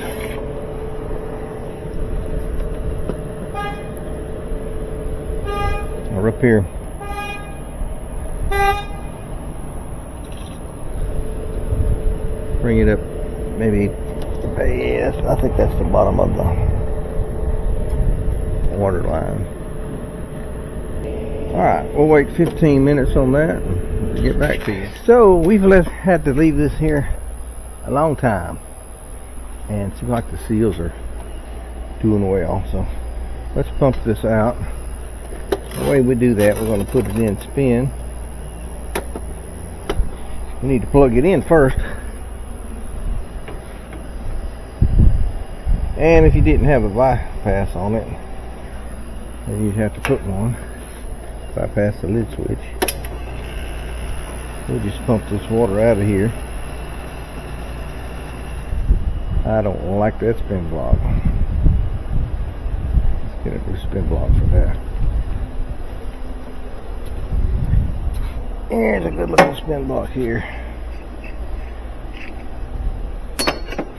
Or up here. Bring it up, maybe, yes, I think that's the bottom of the water line. Alright, we'll wait 15 minutes on that and get back to you. So, we've had to leave this here a long time. And it seems like the seals are doing well. So, let's pump this out. The way we do that, we're going to put it in spin. We need to plug it in first. And if you didn't have a bypass on it, then you'd have to put one. Bypass the lid switch. We'll just pump this water out of here. I don't like that spin block. Let's get a new spin block for that. Here's a good little spin block here.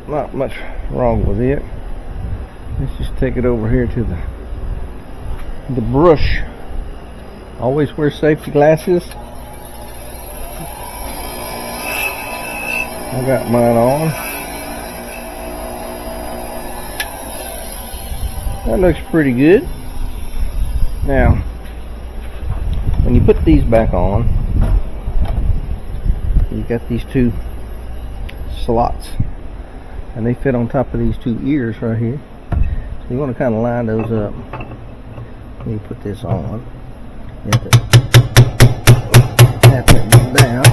Not much wrong with it. Let's just take it over here to the brush. Always wear safety glasses. I got mine on. That looks pretty good. Now, when you put these back on, you got these two slots, and they fit on top of these two ears right here. So you want to kind of line those up. When you put this on, you have to tap it down.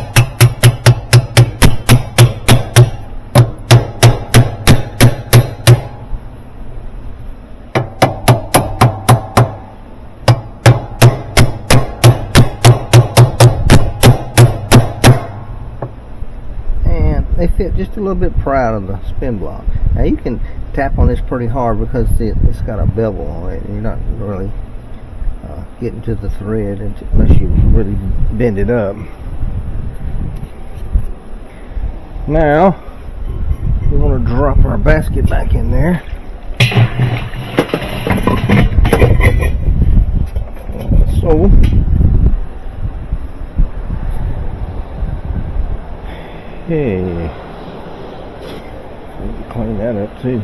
They fit just a little bit proud of the spin block. Now you can tap on this pretty hard because it's got a bevel on it, and you're not really getting to the thread unless you really bend it up. Now we want to drop our basket back in there. So okay, clean that up too.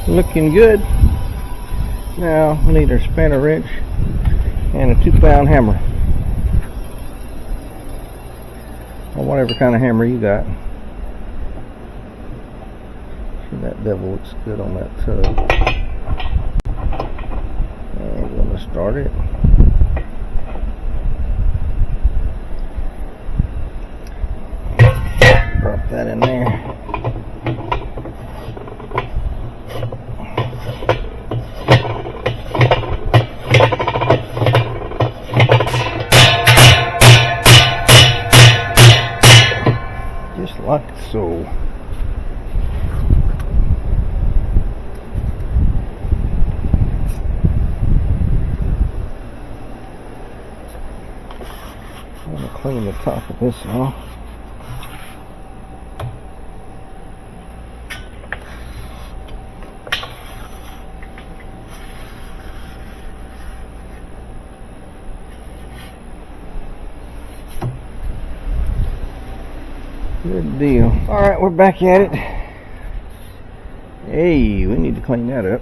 Looking good. Now we need our spanner wrench and a 2-pound hammer, or whatever kind of hammer you got. So that devil looks good on that tub. And we're going to start it. Drop that in there. like so. I'm going to clean the top of this off. Good deal. Alright, we're back at it. Hey, we need to clean that up.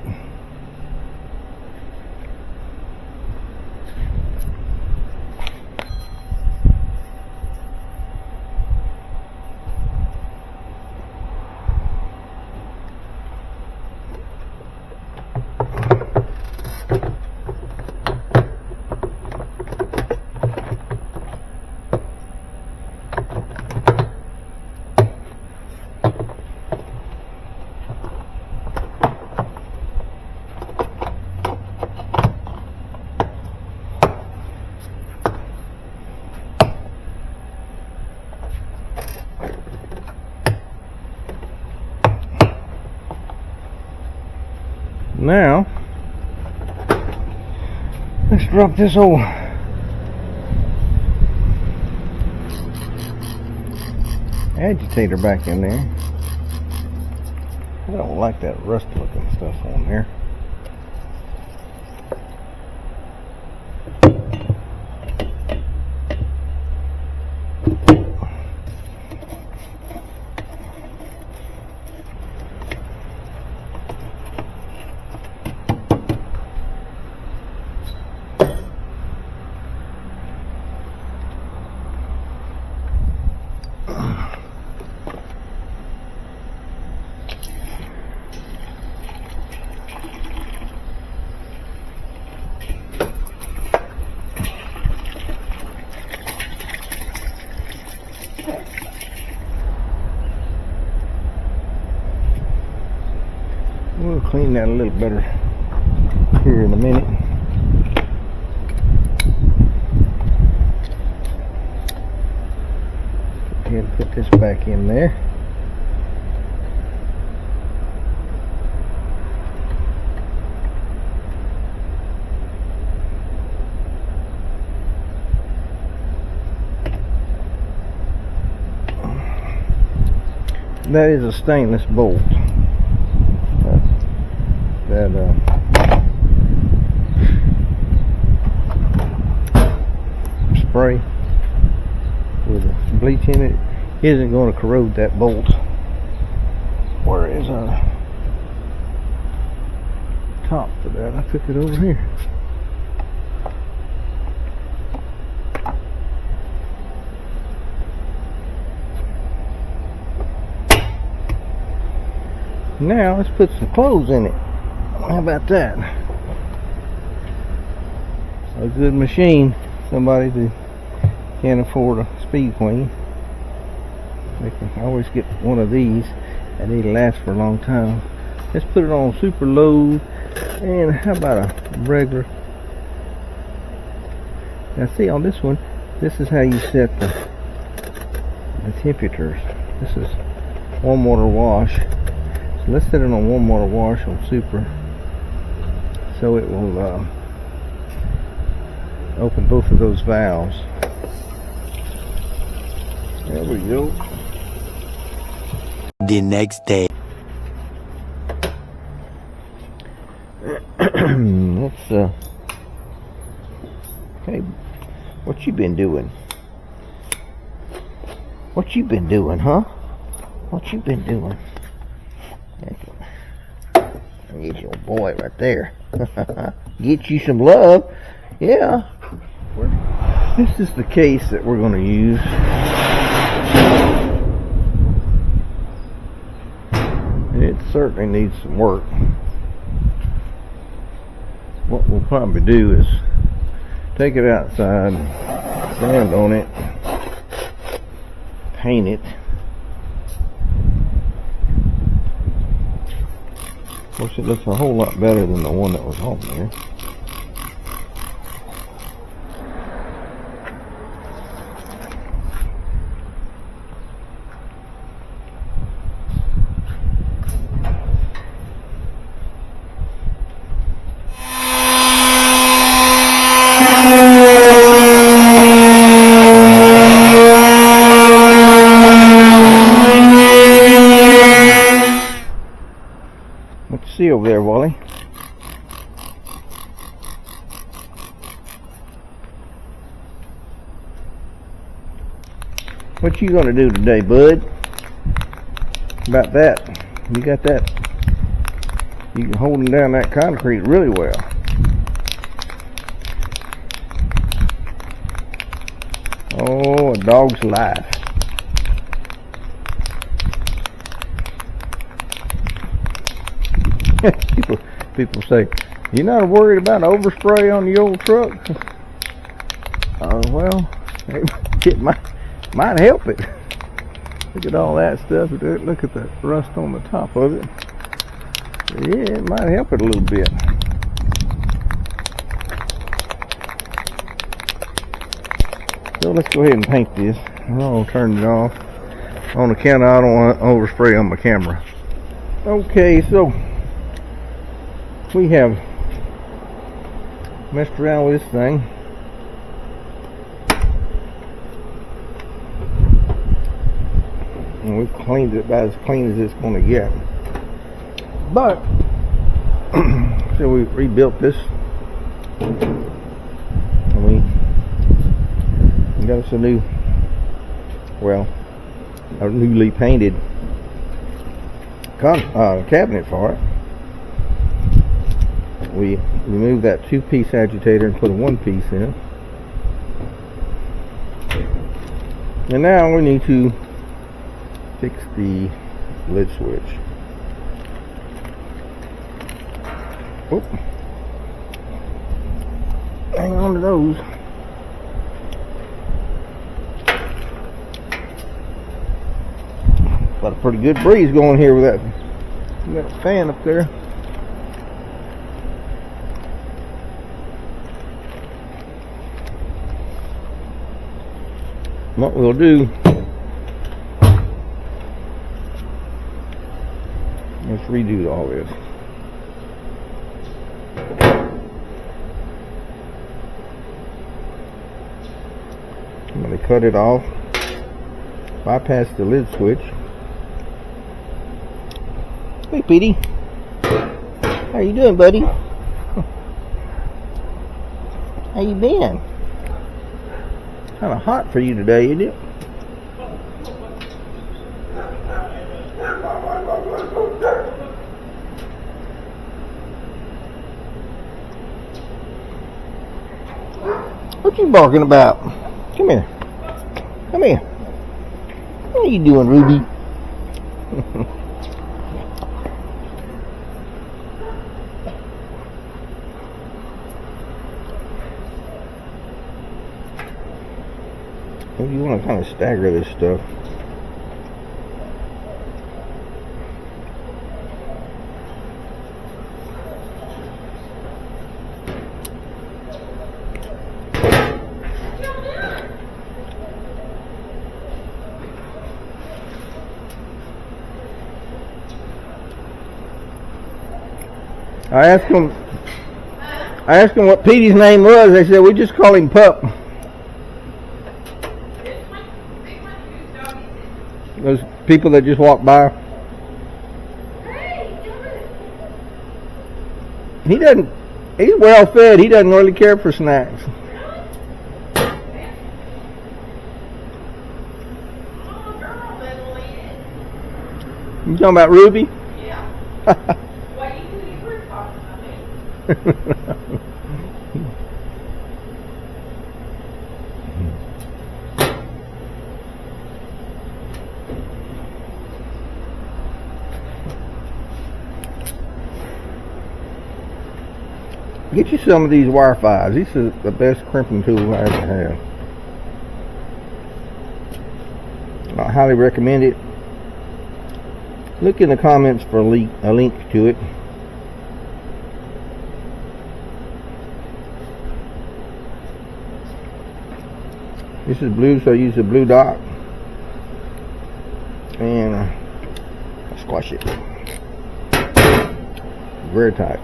Now, let's drop this old agitator back in there. I don't like that rust looking stuff on there. We'll clean that a little better here in a minute. Go ahead and put this back in there. That is a stainless bolt. That spray with bleach in it isn't going to corrode that bolt. Where is top for that? I took it over here. Now let's put some clothes in it. How about that? A good machine. Somebody that can't afford a Speed Queen, they can always get one of these, and they last for a long time. Let's put it on super low. And how about a regular? Now see, on this one, this is how you set the temperatures. This is warm water wash. So let's set it on warm water wash on super, so it will open both of those valves. There we go. The next day. Let's hey, what you been doing? What you been doing, huh? What you been doing? Get your boy right there. Get you some love. Yeah. This is the case that we're going to use. It certainly needs some work. What we'll probably do is take it outside, sand on it, paint it. Of course, it looks a whole lot better than the one that was on there. see over there, Wally? What you gonna do today, bud? About that? You got that? You holding down that concrete really well. Oh, a dog's life. People say, you're not worried about overspray on the old truck? Well, it might help it. Look at all that stuff. Look at that rust on the top of it. Yeah, it might help it a little bit. So let's go ahead and paint this. I'll turn it off. On account of I don't want to overspray on my camera. Okay, so we have messed around with this thing. And we've cleaned it about as clean as it's going to get. But, so we rebuilt this. And we got us a new, well, a newly painted cabinet for it. We removed that 2-piece agitator and put a 1-piece in. And now we need to fix the lid switch. Oop. Hang on to those. Got a pretty good breeze going here with that fan up there. What we'll do, let's redo all this. I'm going to cut it off, bypass the lid switch. Hey, Petey. How you doing, buddy? How you been? Kind of hot for you today, isn't it? What you barking about? Come here. Come here. What are you doing, Ruby? You want to kind of stagger this stuff. I asked him what Petey's name was. They said we just call him Pup. Those people that just walk by. He doesn't, he's well fed. He doesn't really care for snacks. You talking about Ruby? Yeah. What you do you were talking about me? Get you some of these wire fives. These are the best crimping tool I ever had. I highly recommend it. Look in the comments for a link to it. This is blue, so I use the blue dot. And squash it. Very tight.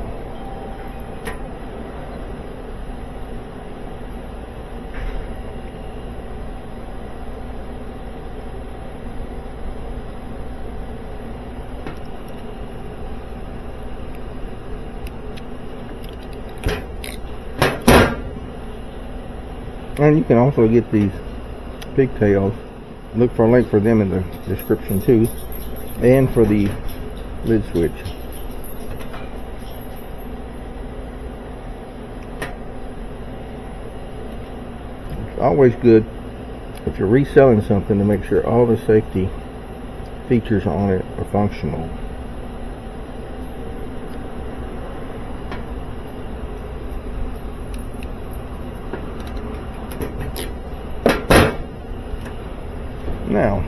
And you can also get these pigtails. Look for a link for them in the description too, and for the lid switch. It's always good if you're reselling something to make sure all the safety features on it are functional. Now,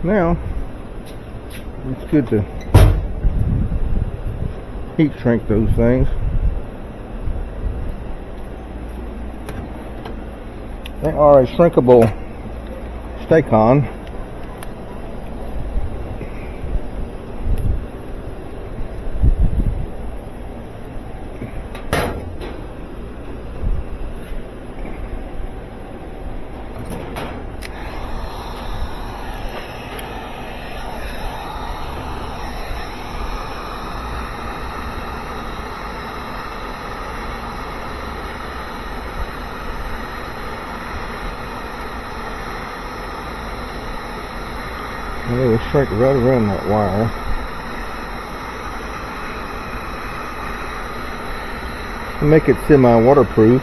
Now, it's good to heat shrink those things. They are a shrinkable Stay-Con. And it will shrink right around that wire. And make it semi-waterproof.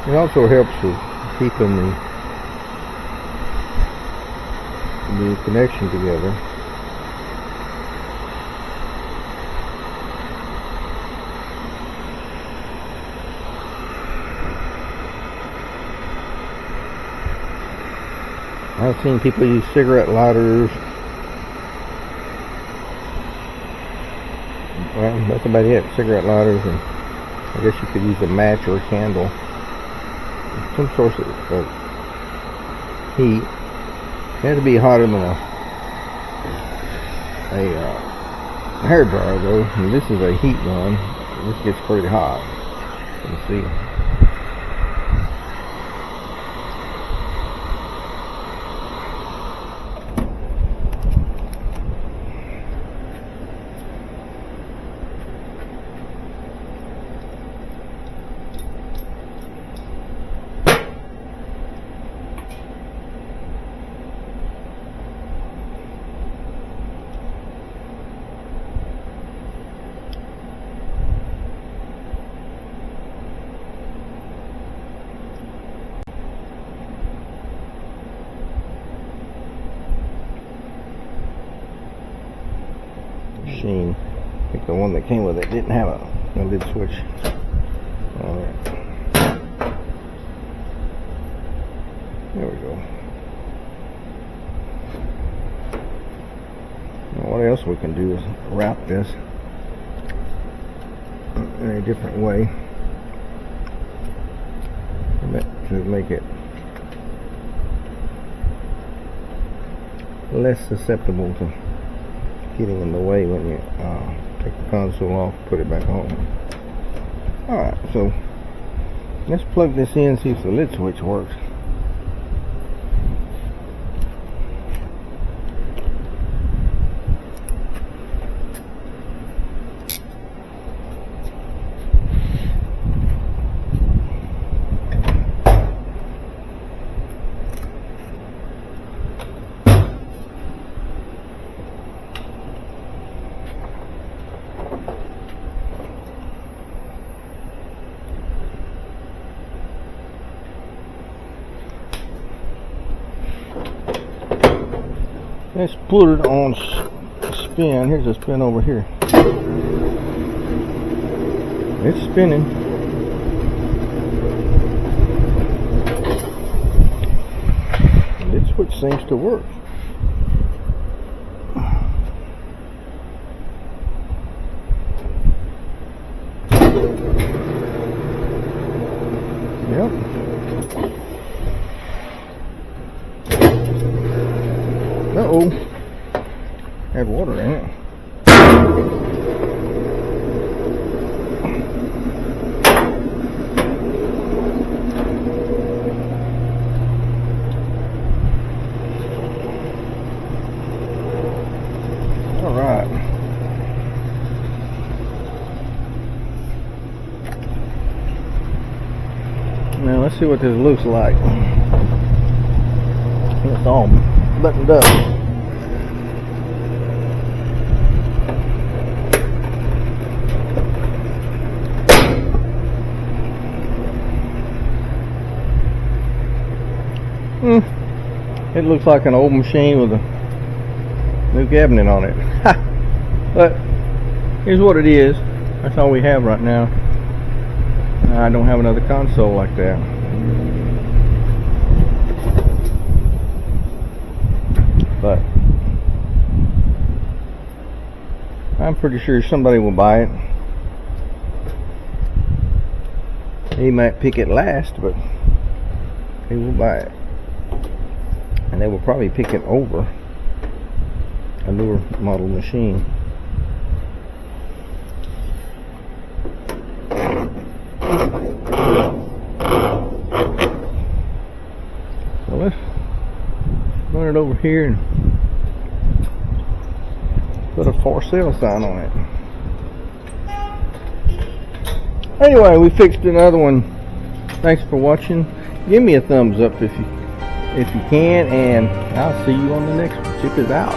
It also helps with keeping the connection together. I've seen people use cigarette lighters. Well, that's about it. Cigarette lighters, and I guess you could use a match or a candle. Some source of heat. It has to be hotter than a hair dryer, though. And this is a heat gun. This gets pretty hot. You can see. machine. I think the one that came with it didn't have a lid switch on it. There we go. Now what else we can do is wrap this in a different way to make it less susceptible to getting in the way when you take the console off, put it back on. Alright, so let's plug this in, see if the lid switch works. Let's put it on spin. Here's a spin over here. It's spinning. The lid switch seems to work. Yep. Uh-oh. Had water in it. Alright. Now let's see what this looks like. It's all buttoned up. It looks like an old machine with a new cabinet on it. But here's what it is. That's all we have right now. I don't have another console like that. But I'm pretty sure somebody will buy it. He might pick it last, but he will buy it. And they will probably pick it over a newer model machine. So let's run it over here and put a for sale sign on it. Anyway, we fixed another one. Thanks for watching. Give me a thumbs up if you can, and I'll see you on the next one. Check it out.